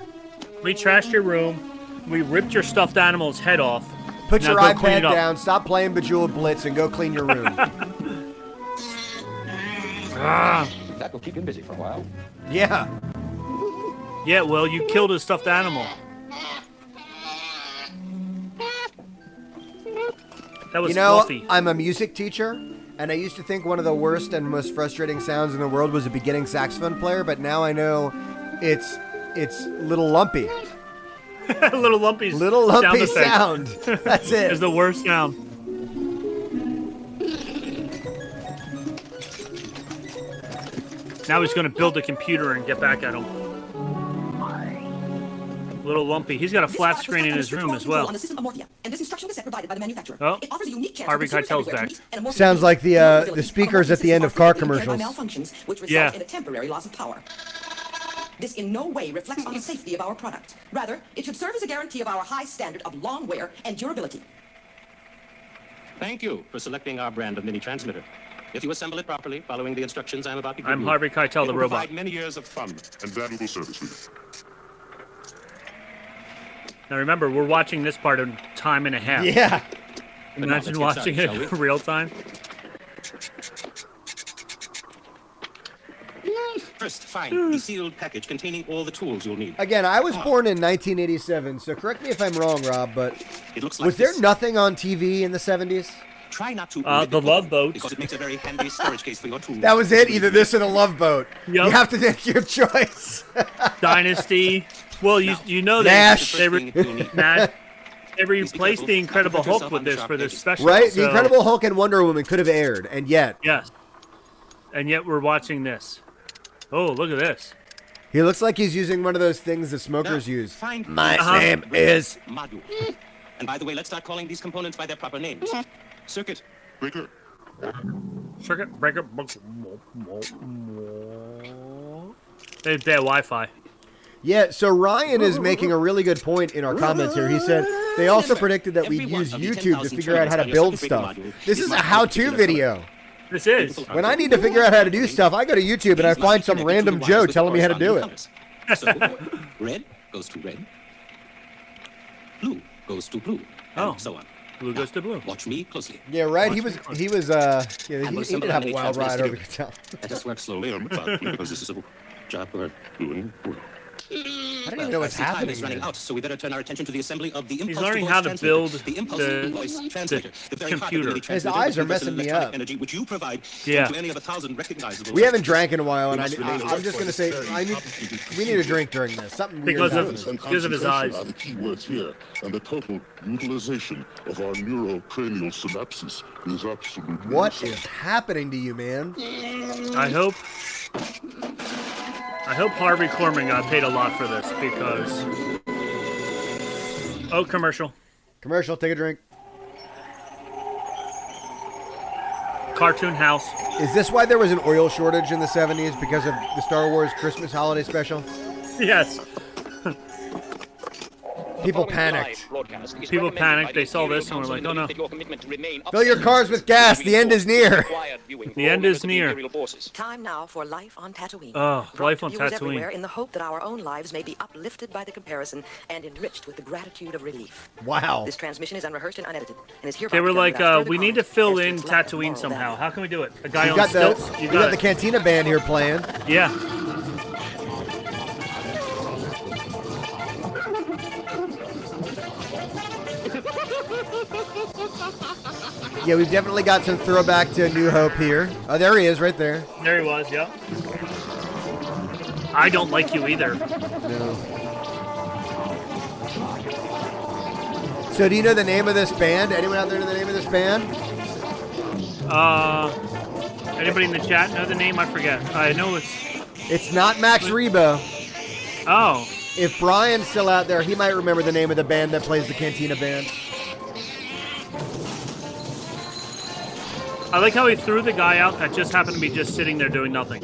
We trashed your room. We ripped your stuffed animal's head off. Put Now your go clean iPad it up. down, stop playing Bejeweled Blitz, and go clean your room. That will keep him busy for a while. Yeah. Yeah, well, you killed a stuffed animal. That was You know, fluffy. I'm a music teacher, and I used to think one of the worst and most frustrating sounds in the world was a beginning saxophone player, but now I know it's Little Lumpy. Little Lumpy sound. That's it. Is the worst sound. Now he's going to build a computer and get back at him. Little Lumpy. He's got a flat screen in his room as well. On the system of Morphia, and this instruction cassette provided by the manufacturer. Oh, it offers a unique chance Harvey for consumers Keitel's everywhere back. to meet and a more Sounds like the speakers at the end of car commercials. malfunctions, which result Yeah. in a temporary loss of power. This in no way reflects on the safety of our product. Rather, it should serve as a guarantee of our high standard of long wear and durability. Thank you for selecting our brand of mini transmitter. If you assemble it properly, following the instructions I'm about to give I'm you, Harvey Keitel, it the will robot. provide many years of fun and valuable service. Now remember, we're watching this part in time and a half. Yeah. Imagine Let's watching get it started, in real time. First, find the sealed package containing all the tools you'll need. Again, I was born in 1987, so correct me if I'm wrong, Rob, but It looks like was there this. nothing on TV in the 70s? Try not to The Love Boat. because it makes a very handy storage case for your tools. That was it, either this or the Love Boat. Yep. You have to make your choice. Dynasty. Well, you know Nash. they were They replaced the Incredible Hulk with this for this special. Right? So, The Incredible Hulk and Wonder Woman could have aired, and yet. Yes. And yet we're watching this. Oh, look at this. He looks like he's using one of those things that smokers use. My name is... Module. And by the way, let's start calling these components by their proper names. Circuit breaker. Circuit breaker. They have Wi-Fi. Yeah, so Ryan is making a really good point in our comments here. He said they also predicted that we'd use YouTube to figure out how to build stuff. This is a how-to video. This is. When I need to figure out how to do stuff, I go to YouTube and I find some random Joe telling me how to do it. So, red goes to red. Blue goes to blue. And so on. Blue goes to blue. Watch me closely. Yeah, right. He did have a wild ride over the top. I just work slowly because this is a job we're doing. I don't even know what's happening. Time is running out, so we better turn our attention to the assembly of the impulse. He's learning how to build the computer. His eyes are messing me up. Energy which you provide yeah. to any of 1,000 recognizable. We haven't drank in a while, and I'm just going to say we need a drink during this. Something because of his eyes. Are the key words here, and the total utilization of our neurocranial synapses is absolutely. What is happening to you, man? I hope Harvey Korman got paid a lot for this because... Oh, commercial. Commercial, take a drink. Cartoon House. Is this why there was an oil shortage in the 70s because of the Star Wars Christmas holiday special? Yes. People panicked. People panicked. They saw this and were like, oh no. Fill your cars with gas. The end is near. The end is near. Time now for Life on Tatooine. Oh, Life on Tatooine. Tatooine. In the hope that our own lives may be uplifted by the comparison and enriched with the gratitude of relief. Wow. This transmission is unrehearsed and unedited. And is they were like, we need to fill in Tatooine somehow. How can we do it? A guy on stilts? You got the Cantina band here playing. Yeah. Yeah, we've definitely got some throwback to New Hope here. Oh, there he is, right there. There he was, yep. I don't like you either. No. So do you know the name of this band? Anyone out there know the name of this band? Anybody in the chat know the name? I forget. I know it's not Max Rebo. Oh. If Brian's still out there, he might remember the name of the band that plays the Cantina band. I like how he threw the guy out that just happened to be just sitting there doing nothing.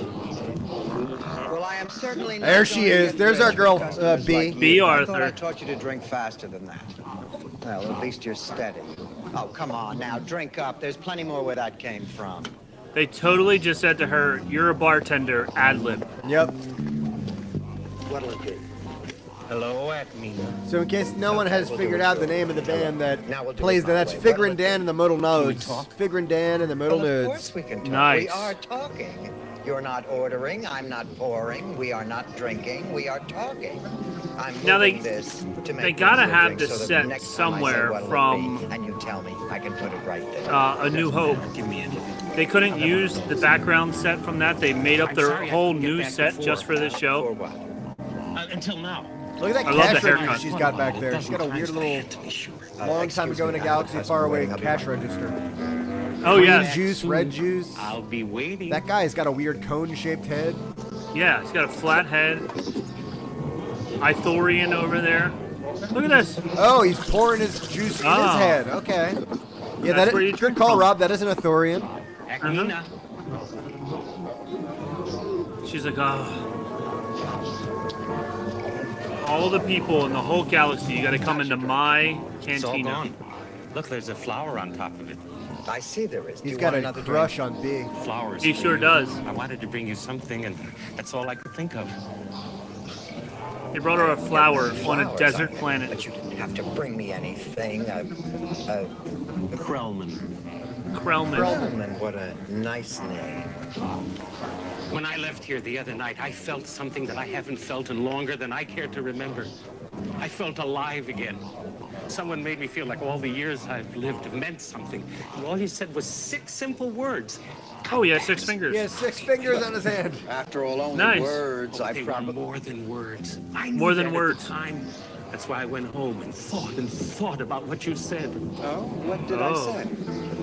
Well, I am certainly not. There she is. There's our girl, B. B. I Arthur. thought I taught you to drink faster than that. Well, at least you're steady. Oh, come on now, drink up. There's plenty more where that came from. They totally just said to her, "You're a bartender." Ad lib. Yep. What'll it be? Hello, Mina. So in case no one has figured out the name of the band that plays that, that's Figure and Dan and the Modal Nodes. Figure and Dan and the Modal Nodes. Of course we can talk. Nice. We are talking. You're not ordering. I'm not pouring. We are not drinking. We are talking. I'm now this to make they gotta have this this so that set next time I say somewhere what'll it from be, and you tell me, I can put it right there. A New Hope. They couldn't use the background set from that. They made up their whole new set just for this show. Until now. Look at that cash register she's got back there. She's got a weird little, long time ago in a galaxy far away cash register. Oh, green yeah. Juice, red juice. I'll be waiting. That guy's got a weird cone-shaped head. Yeah, he's got a flat head. Ithorian over there. Look at this. Oh, he's pouring his juice in his head. Okay. Yeah, that's good call, Rob. That is an Ithorian. She's like, oh. All the people in the whole galaxy, you got to come into my cantina. It's all gone. Look, there's a flower on top of it. I see there is. He's got a crush on B. Flowers. He sure does. I wanted to bring you something, and that's all I could think of. He brought her a flower on a desert planet. But you didn't have to bring me anything. Krellman. Krellman, what a nice name. When I left here the other night, I felt something that I haven't felt in longer than I care to remember. I felt alive again. Someone made me feel like all the years I've lived meant something. And all he said was 6 simple words. Oh, yeah, 6 fingers. He has 6 fingers on his hand. After all, only nice. words. Oh, they were more than words. I knew more than that words. At the time. That's why I went home and thought about what you said. Oh, what did I say?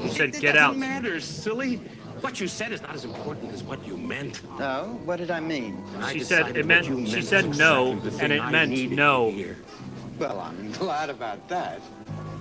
You said It get out. doesn't matter, silly. What you said is not as important as what you meant. No, what did I mean? She said it meant. She said no, and it meant no. Well, I'm glad about that.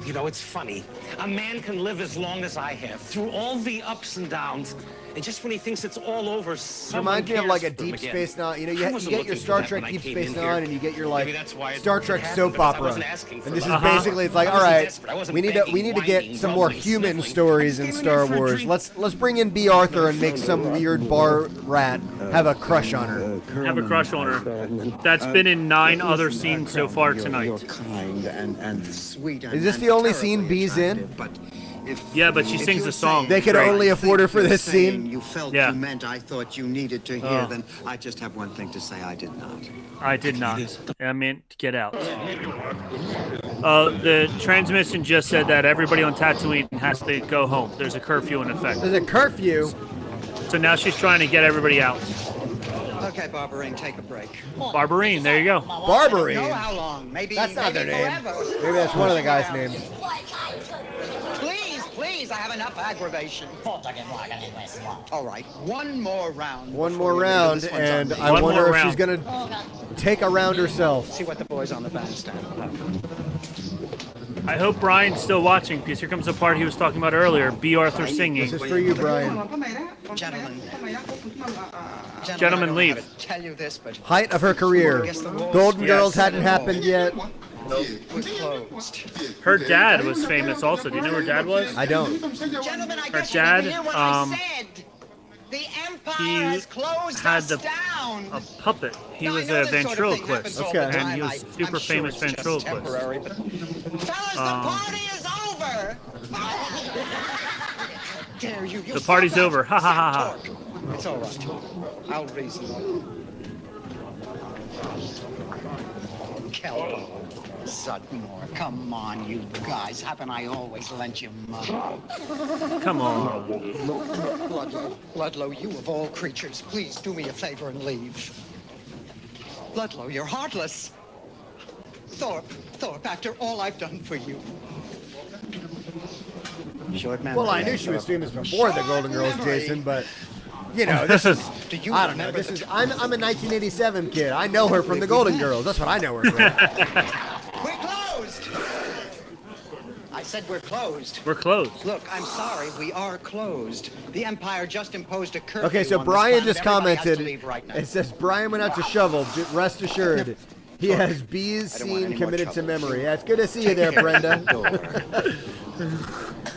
You know, it's funny. A man can live as long as I have, through all the ups and downs, and just when he thinks it's all over, reminds me of like a Deep Space Nine. You know, you get your Star Trek Deep Space Nine, and you get your like Star Trek soap opera. And this is basically, it's like, all right, we need to get some more human stories in Star Wars. Let's bring in B. Arthur and make some weird bar rat have a crush on her. Have a crush on her. That's been in 9 other scenes so far tonight. Kind and sweet. Is this the only scene B's in? Yeah, but she sings a song. They could only afford her for this scene. You felt you meant I thought you needed to hear, then I just have one thing to say: I did not. I did not. I meant get out. The transmission just said that everybody on Tatooine has to go home. There's a curfew in effect. There's a curfew? So now she's trying to get everybody out. Okay, Barbarine, take a break. Barbarine, there you go. Barbarine? Know how long? Maybe that's not their name. forever. Maybe that's one of the guys' names. Please, I have enough aggravation. All right, one more round. One more round, and I wonder if she's going to take a round herself. See what the boys on the bandstand have. I hope Brian's still watching, because here comes the part he was talking about earlier. B. Arthur singing. This is for you, Brian. Gentlemen, leave. Tell you this, but height of her career. Golden Girls hadn't happened yet. Her dad was famous also. Do you know who her dad was? I don't. Her dad, he had a puppet. He was a ventriloquist. Okay. And he was super famous ventriloquist. The party's over. Ha ha ha ha. It's all right. I'll reason. Kelbo, Sudmore, come on, you guys. Haven't I always lent you money? Come on. Ludlow, you of all creatures, please do me a favor and leave. Ludlow, you're heartless. Thorpe, after all I've done for you. Well, I knew she was famous before the Golden Girls, Jason, but you know, this is, I don't know, this is, I'm a 1987 kid. I know her from the Golden Girls. That's what I know her from. We're closed! I said we're closed. We're closed. Look, I'm sorry, we are closed. The Empire just imposed a curfew. Okay, so on Brian this just planet. Everybody has commented, to leave right now. it says, Brian went out to shovel, rest assured. He has B's scene committed to memory. Yeah, it's good to see you there, Brenda.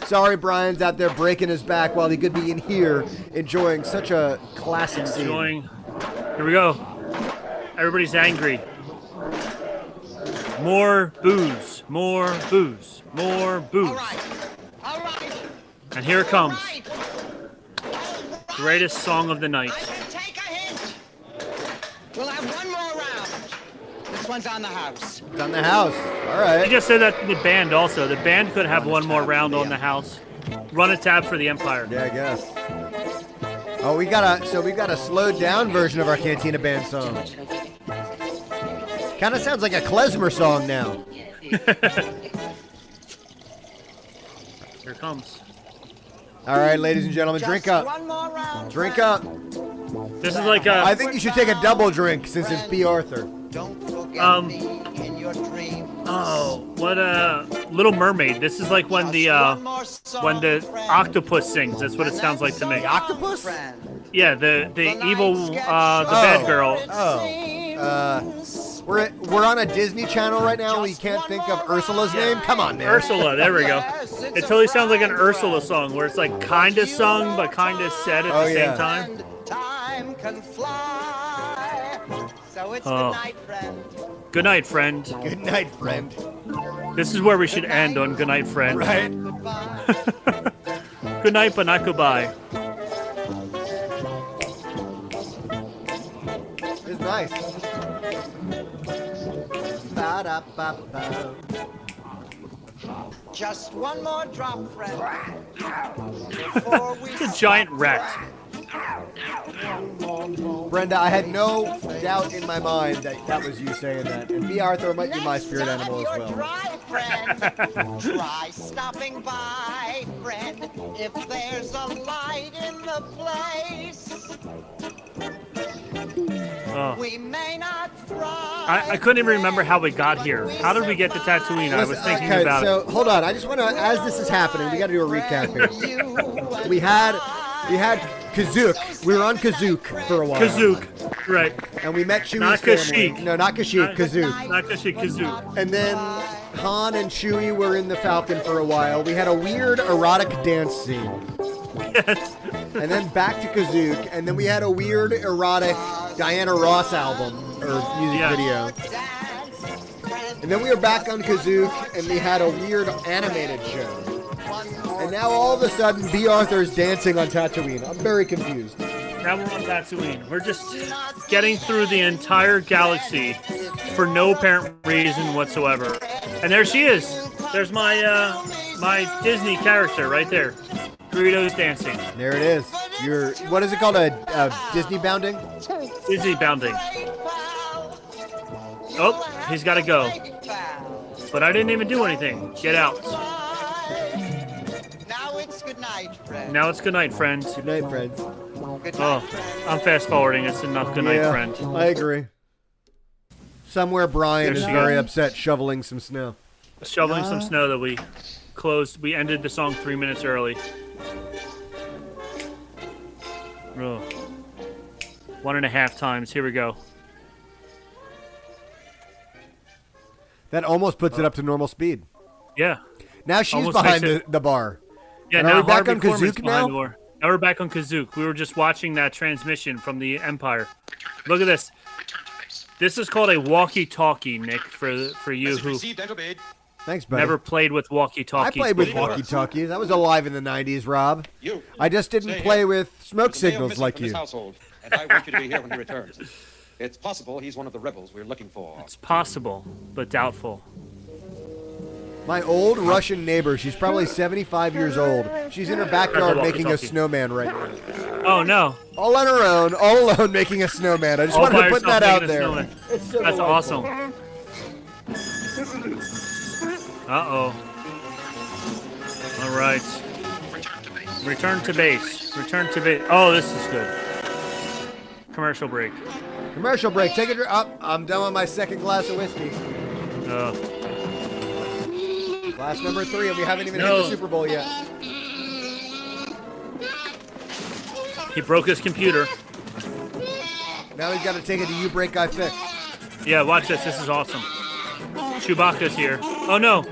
Sorry, Brian's out there breaking his back while he could be in here enjoying such a classic scene. Here we go. Everybody's angry. More booze. More booze. More booze. All right. And here it comes. Greatest song of the night. Take a hint. We'll have one more round. This one's on the house. It's on the house. All right. He just said that the band also. The band could have one more round on the house. Run a tab for the Empire. Yeah, I guess. Oh, we got a slowed down version of our Cantina Band song. Kind of sounds like a klezmer song now. Here it comes. All right, ladies and gentlemen, drink up. One more round. Drink up. This is like a... I think you should take a double drink since it's B. Arthur. Don't forget me in your dreams. Oh, what Little Mermaid. This is like when the octopus sings. That's what it sounds like to me. Octopus? Yeah, the evil the bad girl. We're on a Disney Channel right now. We can't think of Ursula's name. Come on, man. Ursula. There we go. It totally sounds like an Ursula song where it's like kind of sung but kind of said at the same time. Time can fly. So it's good night, friend. Good night, friend. Good night, friend. This is where we should end on Good Night, Friend. Right. Good night, but not goodbye. It's nice. Just one more drop, friend. It's a giant rat. Brenda, I had no doubt in my mind that was you saying that. And B. Arthur might be my spirit animal as well. Dry, friend. Try stopping by, friend. If there's a light in the place, we may not thrive. I couldn't even remember how we got here. How did we get to Tatooine? I was thinking about it. So hold on. I just want to, as this is happening, we got to do a recap here. We had Kazook. We were on Kazook for a while. Kazook, right. And we met Chewie's not family. Kashyyyk. No, not Kashyyyk. Kazook. Not Kashyyyk, Kazook. And then Han and Chewie were in the Falcon for a while. We had a weird erotic dance scene. Yes. And then back to Kazook. And then we had a weird erotic Diana Ross album or music video. And then we were back on Kazook and we had a weird animated show. And now all of a sudden, B. Arthur's dancing on Tatooine. I'm very confused. Now we're on Tatooine. We're just getting through the entire galaxy for no apparent reason whatsoever. And there she is. There's my Disney character right there. Doritos dancing. There it is. What is it called? A Disney bounding? Disney bounding. Oh, he's got to go. But I didn't even do anything. Get out. Good night, friends. Now it's good night, friends. Good night, friends. Good night, I'm fast forwarding. It's enough. Good night, friend. I agree. Somewhere Brian is very upset shoveling some snow. Shoveling some snow that we closed. We ended the song 3 minutes early. Oh. 1.5 times. Here we go. That almost puts it up to normal speed. Yeah. Now she's Almost behind the bar. Yeah, and now are we back Harvey on Korman's Kazook behind now? the bar. Now we're back on Kazook. We were just watching that transmission from the Empire. Look at this. This is called a walkie-talkie, Nick, for you who Thanks, buddy. never played with walkie-talkies. I played with before. walkie-talkies. I was alive in the 90s, Rob. I just didn't play with smoke signals like you. Household, and I want you to be here when he returns. It's possible he's one of the rebels we're looking for. It's possible, but doubtful. My old Russian neighbor, she's probably 75 years old. She's in her backyard making a snowman right now. Oh, no. All on her own, all alone making a snowman. I just wanted to put that out there. It's so That's awesome. Uh-oh. All right. Return to base. Return to base. Oh, this is good. Commercial break. Commercial break. Take it up. I'm done with my second glass of whiskey. Glass number 3, and we haven't even hit the Super Bowl yet. He broke his computer. Now he's got to take it to You Break, I Fix. Yeah, watch this. This is awesome. Chewbacca's here. Oh, no.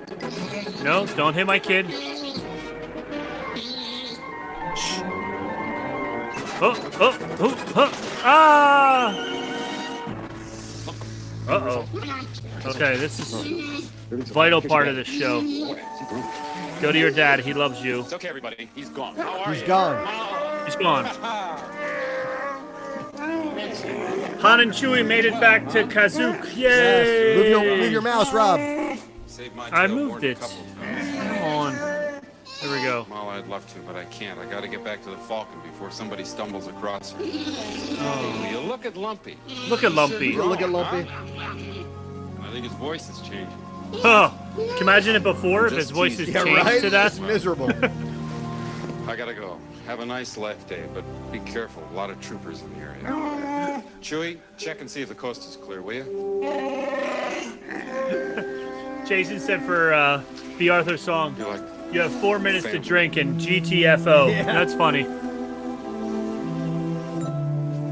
No, don't hit my kid. Ah! Uh-oh. Okay, this is a vital part of the show. Go to your dad. He loves you. It's okay, everybody. He's gone. He's gone. He's gone. Han and Chewie made it back to Kazook. Yay! Yes. Move your mouse, Rob. I moved it. Come on. Here we go. Well, I'd love to, but I can't. I got to get back to the Falcon before somebody stumbles across her. Oh. You look at Lumpy. Look at Lumpy. Look at Lumpy. I think his voice is changing. Huh. Can you imagine it before if his voice is changed to that? It's miserable. I gotta go. Have a nice life day, but be careful. A lot of troopers in the area. Chewie, check and see if the coast is clear, will you? Jason said for B. Arthur's song, you have 4 minutes to drink and GTFO. Yeah. That's funny.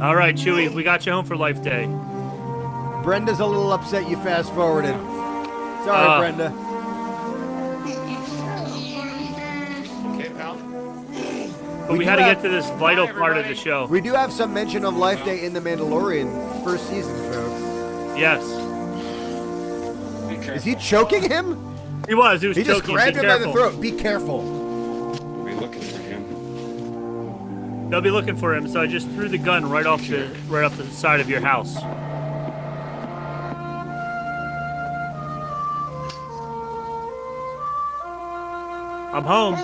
All right, Chewie, we got you home for Life Day. Brenda's a little upset you fast forwarded. Sorry, Brenda. Okay, pal. But we had to get to this vital part of the show. We do have some mention of Life Day in The Mandalorian first season, folks. Yes. Is he choking him? He was. He was choking. He just grabbed him by the throat. Be careful. We'll be looking for him. They'll be looking for him, so I just threw the gun right off the side of your house. I'm home.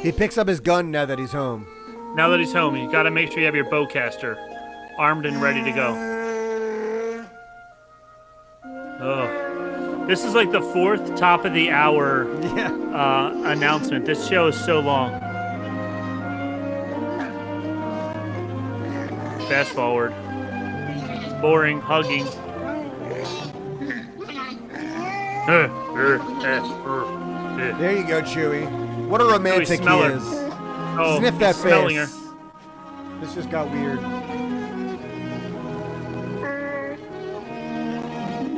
He picks up his gun now that he's home. Now that he's home, you got to make sure you have your bowcaster armed and ready to go. Oh, this is like the 4th top of the hour announcement. This show is so long. Fast forward. Boring, hugging. There you go, Chewie. What a romantic he is. Oh, sniff that smelling face. her. This just got weird.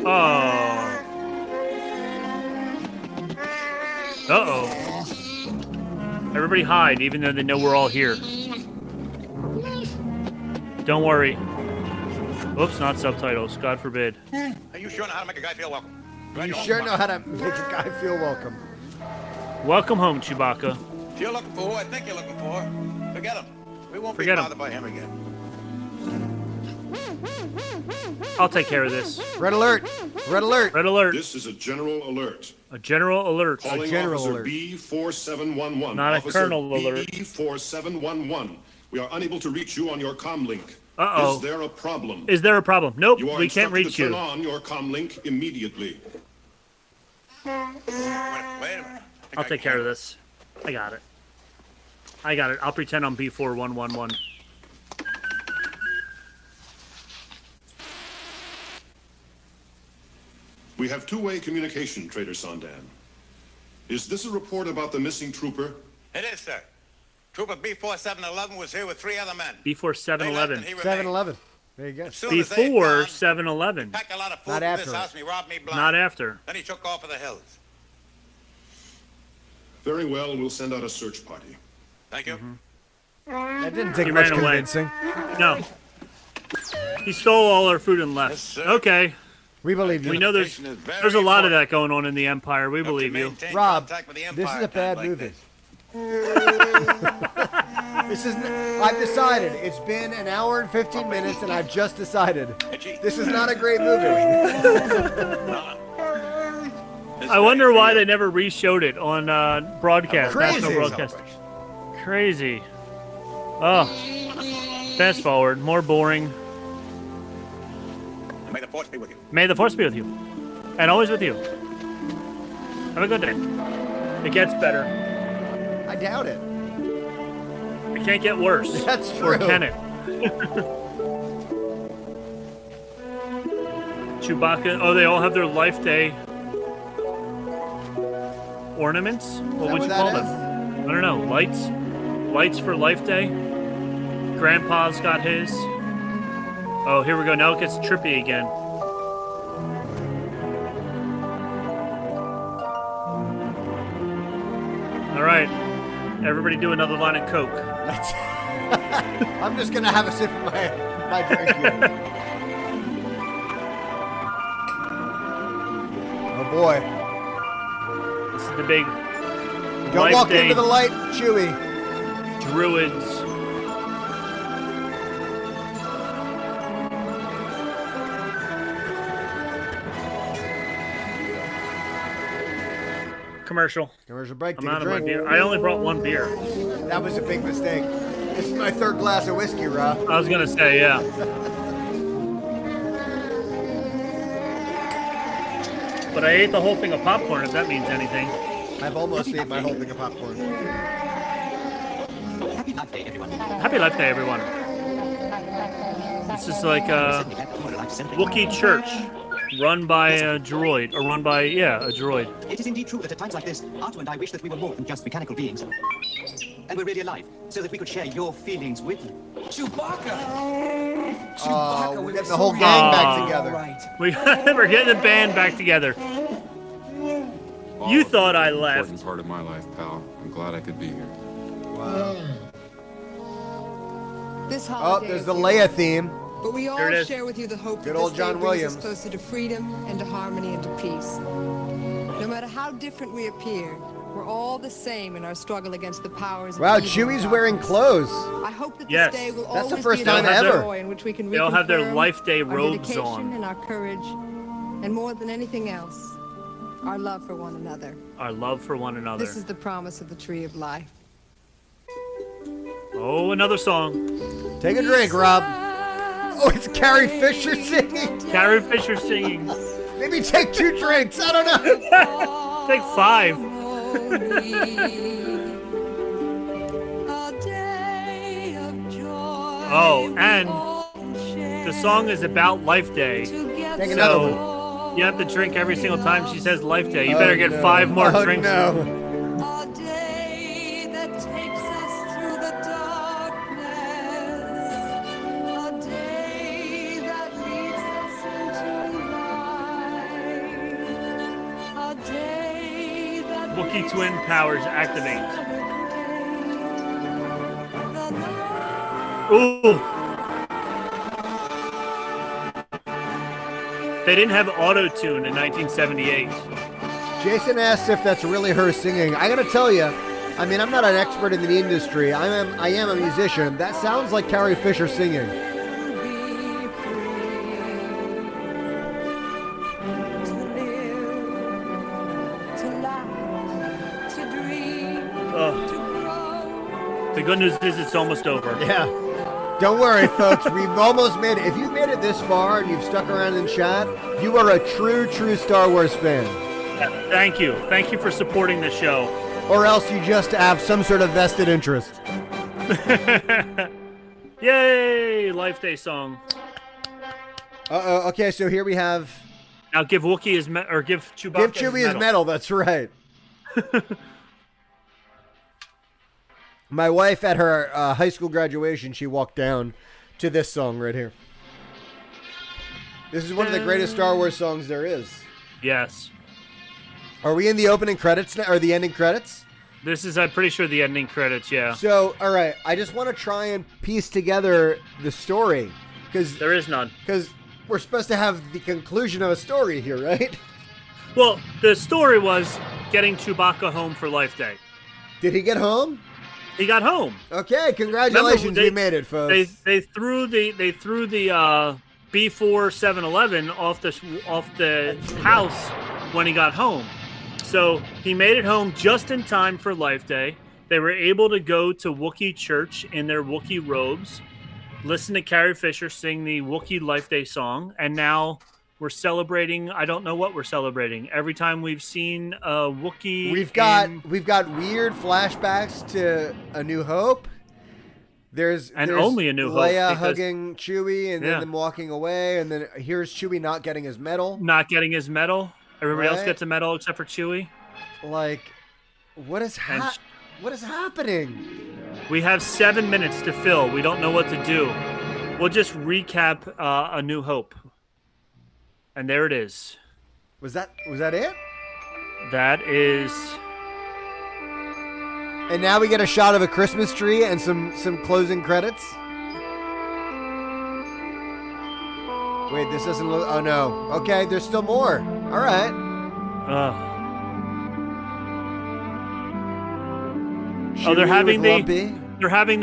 Oh. Uh-oh. Everybody hide, even though they know we're all here. Don't worry. Oops, not subtitles. God forbid. Are you sure know how to make a guy feel welcome? You sure know how to make a guy feel welcome. Welcome home, Chewbacca. If you're looking for who I think you're looking for, forget him. We won't Forget be him. bothered by him again. I'll take care of this. Red alert! Red alert! Red alert. This is a general alert. A general alert. Calling A general Officer alert. B4711. Not a Officer colonel alert. B4711. We are unable to reach you on your comm link. Uh-oh. Is there a problem? Is there a problem? Nope, You are we can't instructed reach to you. turn on your comm link immediately. Wait a minute. I'll take care of this. I got it. I got it. I'll pretend I'm B4111. We have two-way communication, Trader Sandan. Is this a report about the missing trooper? It is, sir. Trooper B4711 was here with 3 other men. Before 7-Eleven. 7-Eleven. There you go. Before 7-Eleven. Packed a lot of food Not in after this it. house and he robbed me blind. Not after. Then he took off for the hills. Very well, we'll send out a search party. Thank you. That didn't take He much ran away. convincing. No. He stole all our food and left. Okay. We believe you. We know there's a lot of that going on in the Empire. We believe you. Rob, this is a bad movie. This is. I've decided. It's been an hour and 15 minutes, and I've just decided this is not a great movie. I wonder why they never re-showed it on broadcast. Crazy. National broadcast. Crazy. Oh. Fast forward. More boring. May the force be with you. May the force be with you. And always with you. Have a good day. It gets better. I doubt it. It can't get worse. That's Or true. can it? Chewbacca. Oh, they all have their Life Day ornaments? What would you call them? I don't know. Lights? Lights for Life Day? Grandpa's got his. Oh, here we go. Now it gets trippy again. All right. Everybody do another line of Coke. I'm just going to have a sip of my drink here. Oh, boy. This is the big Don't Life walk Day into the light, Chewie. Druids. Commercial. Commercial break. I'm Take a out of my drink. beer. I only brought one beer. That was a big mistake. This is my 3rd glass of whiskey, Rob. I was gonna say, yeah. But I ate the whole thing of popcorn, if that means anything. I've almost ate my whole thing of popcorn. Happy Life Day, everyone. Happy Life Day, everyone. This is like a Wookiee church run by a droid, or run by, a droid. It is indeed true that at times like this, Artu and I wish that we were more than just mechanical beings. And we're really alive, so that we could share your feelings with you. Chewbacca! Oh, we're getting the whole gang back together. We're getting the band back together. You thought I left. Important part of my life, pal. I'm glad I could be here. Wow. This Oh, holiday there's is the here. Leia theme. But we all There it is. share with you the hope Good that old this John day brings Williams. us closer to freedom and to harmony and to peace. No matter how different we appear, we're all the same in our struggle against the powers of Wow, evil Chewie's and wearing darkness. clothes. I hope that Yes. this day will That's the always first be time a day of ever. joy in which we can They all have their reconfirm Life Day our robes dedication on. and our courage, and more than anything else, our love for one another. Our love for one another. This is the promise of the Tree of Life. Oh, another song. Take a drink, Rob. Oh, it's Carrie Fisher singing. Carrie Fisher singing. Maybe take 2 drinks. I don't know. Take 5. Oh, and the song is about Life Day. Take another one. You have to drink every single time she says Life Day. You better get 5 more drinks. No. Wookiee twin powers activate. Ooh. They didn't have auto-tune in 1978. Jason asked if that's really her singing. I gotta tell you, I mean, I'm not an expert in the industry. I am a musician. That sounds like Carrie Fisher singing. The good news is it's almost over. Yeah. Don't worry, folks. We've almost made it. If you've made it this far and you've stuck around in chat, you are a true Star Wars fan. Thank you. Thank you for supporting the show. Or else you just have some sort of vested interest. Yay! Life Day song. Uh-oh. Okay, so here we have... Now give Wookiee his or give Chewbacca Give Chewie his medal. That's right. My wife, at her high school graduation, she walked down to this song right here. This is one of the greatest Star Wars songs there is. Yes. Are we in the opening credits now, or the ending credits? This is, I'm pretty sure, the ending credits, yeah. So, all right, I just want to try and piece together the story. Because there is none. Because we're supposed to have the conclusion of a story here, right? Well, the story was getting Chewbacca home for Life Day. Did he get home? He got home. Okay, congratulations, we made it, folks. They threw the B4 711 off the house when he got home. So he made it home just in time for Life Day. They were able to go to Wookiee church in their Wookiee robes, listen to Carrie Fisher sing the Wookiee Life Day song, and now we're celebrating. I don't know what we're celebrating. Every time we've seen a Wookiee, we've got weird flashbacks to A New Hope. There's only A New Hope. Leia hugging Chewie and then them walking away, and then here's Chewie not getting his medal. Everybody else gets a medal except for Chewie. Like, what is happening? We have 7 minutes to fill. We don't know what to do. We'll just recap A New Hope. And there it is. Was that it? That is. And now we get a shot of a Christmas tree and some closing credits. Wait, this doesn't look. Oh no. Okay, there's still more. All right. Oh, they're having the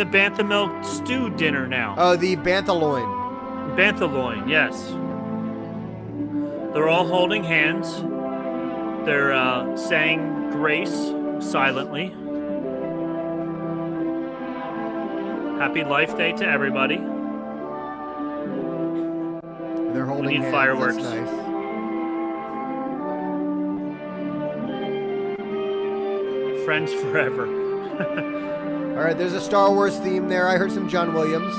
BanthaMilk stew dinner now. Oh, the Banthaloin. Banthaloin, yes. They're all holding hands. They're saying grace silently. Happy Life Day to everybody. They're holding we need hands. Fireworks. That's nice. Friends forever. All right, there's a Star Wars theme there. I heard some John Williams.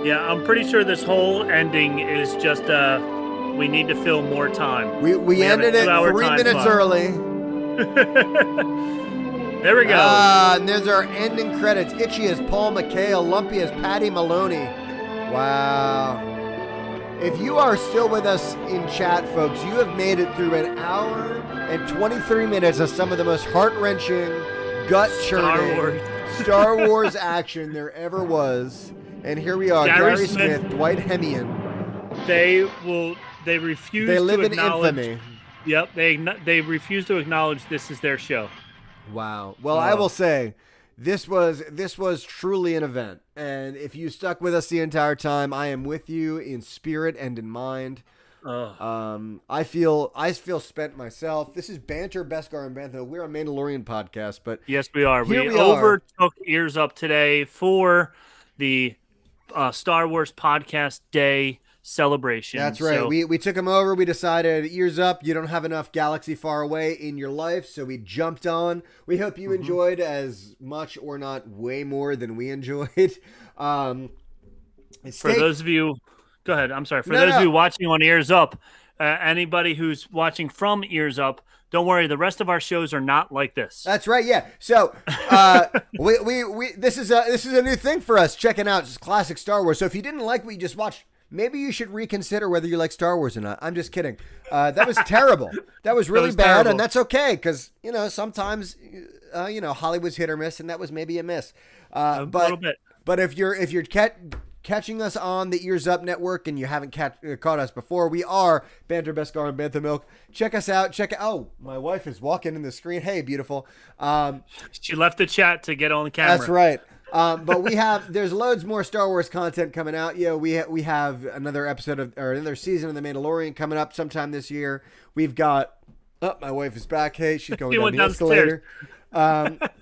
Yeah, I'm pretty sure this whole ending is just we need to fill more time. We ended it 3 minutes early. There we go. And there's our ending credits. Itchy as Paul McHale, Lumpy as Patty Maloney. Wow. If you are still with us in chat, folks, you have made it through an hour and 23 minutes of some of the most heart-wrenching, gut-churning Star Wars action there ever was. And here we are, Gary Smith, Dwight Hemian. They refuse to live in acknowledge. infamy. Yep, they refuse to acknowledge this is their show. Wow. Well, I will say, this was truly an event. And if you stuck with us the entire time, I am with you in spirit and in mind. I feel spent myself. This is Banter, Beskar, and BanthaMilk. We're a Mandalorian podcast, but yes, we are. We are. overtook EarzUp today for the Star Wars Podcast Day celebration. That's right. So, we took them over. We decided, EarzUp, you don't have enough Galaxy Far Away in your life, so we jumped on. We hope you enjoyed as much or not way more than we enjoyed. For those of you, go ahead. I'm sorry. For those of you watching on EarzUp, anybody who's watching from EarzUp, don't worry. The rest of our shows are not like this. That's right. Yeah. So we this is a new thing for us, checking out classic Star Wars. So if you didn't like what you just watched, maybe you should reconsider whether you like Star Wars or not. I'm just kidding. That was terrible. That was really bad, terrible. And that's okay because sometimes Hollywood's hit or miss, and that was maybe a miss. A little bit. But if you're catching us on the EarzUp network and you haven't caught us before, we are Banter, Beskar, and BanthaMilk. Check us out. Oh, my wife is walking in the screen. Hey, beautiful. She left the chat to get on the camera. That's right. But there's loads more Star Wars content coming out. We have another episode or another season of The Mandalorian coming up sometime this year. We've got, my wife is back. Hey, she's going down the escalator.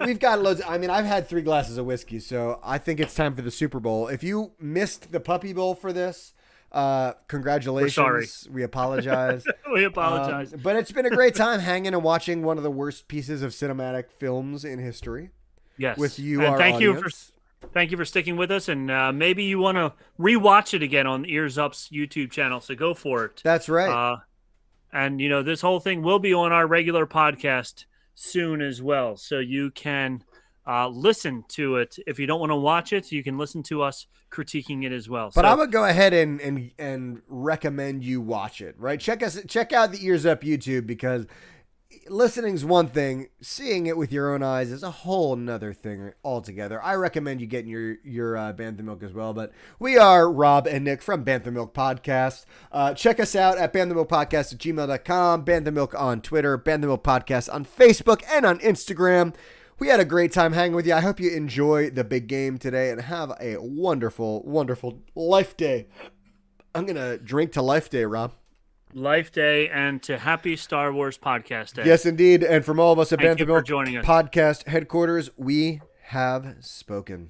We've got loads. I've had 3 glasses of whiskey, so I think it's time for the Super Bowl. If you missed the Puppy Bowl for this, congratulations. We're sorry. We apologize. We apologize. But it's been a great time hanging and watching one of the worst pieces of cinematic films in history. Yes. With you, and our thank audience. Thank you for sticking with us, and maybe you want to rewatch it again on EarzUp's YouTube channel, so go for it. That's right. And, this whole thing will be on our regular podcast soon as well, so you can listen to it. If you don't want to watch it, you can listen to us critiquing it as well. But I would go ahead and recommend you watch it, right? Check out the EarzUp YouTube, because listening's one thing, seeing it with your own eyes is a whole nother thing altogether. I recommend you getting your BanthaMilk as well. But we are Rob and Nick from BanthaMilk Podcast. Check us out at banthamilkpodcast@gmail.com, BanthaMilk on Twitter, BanthaMilk Podcast on Facebook and on Instagram. We had a great time hanging with you. I hope you enjoy the big game today and have a wonderful, wonderful Life Day. I'm going to drink to Life Day, Rob. Life Day, and to Happy Star Wars Podcast Day. Yes, indeed. And from all of us at Thank you for BanthaMilk joining us. Podcast headquarters, we have spoken.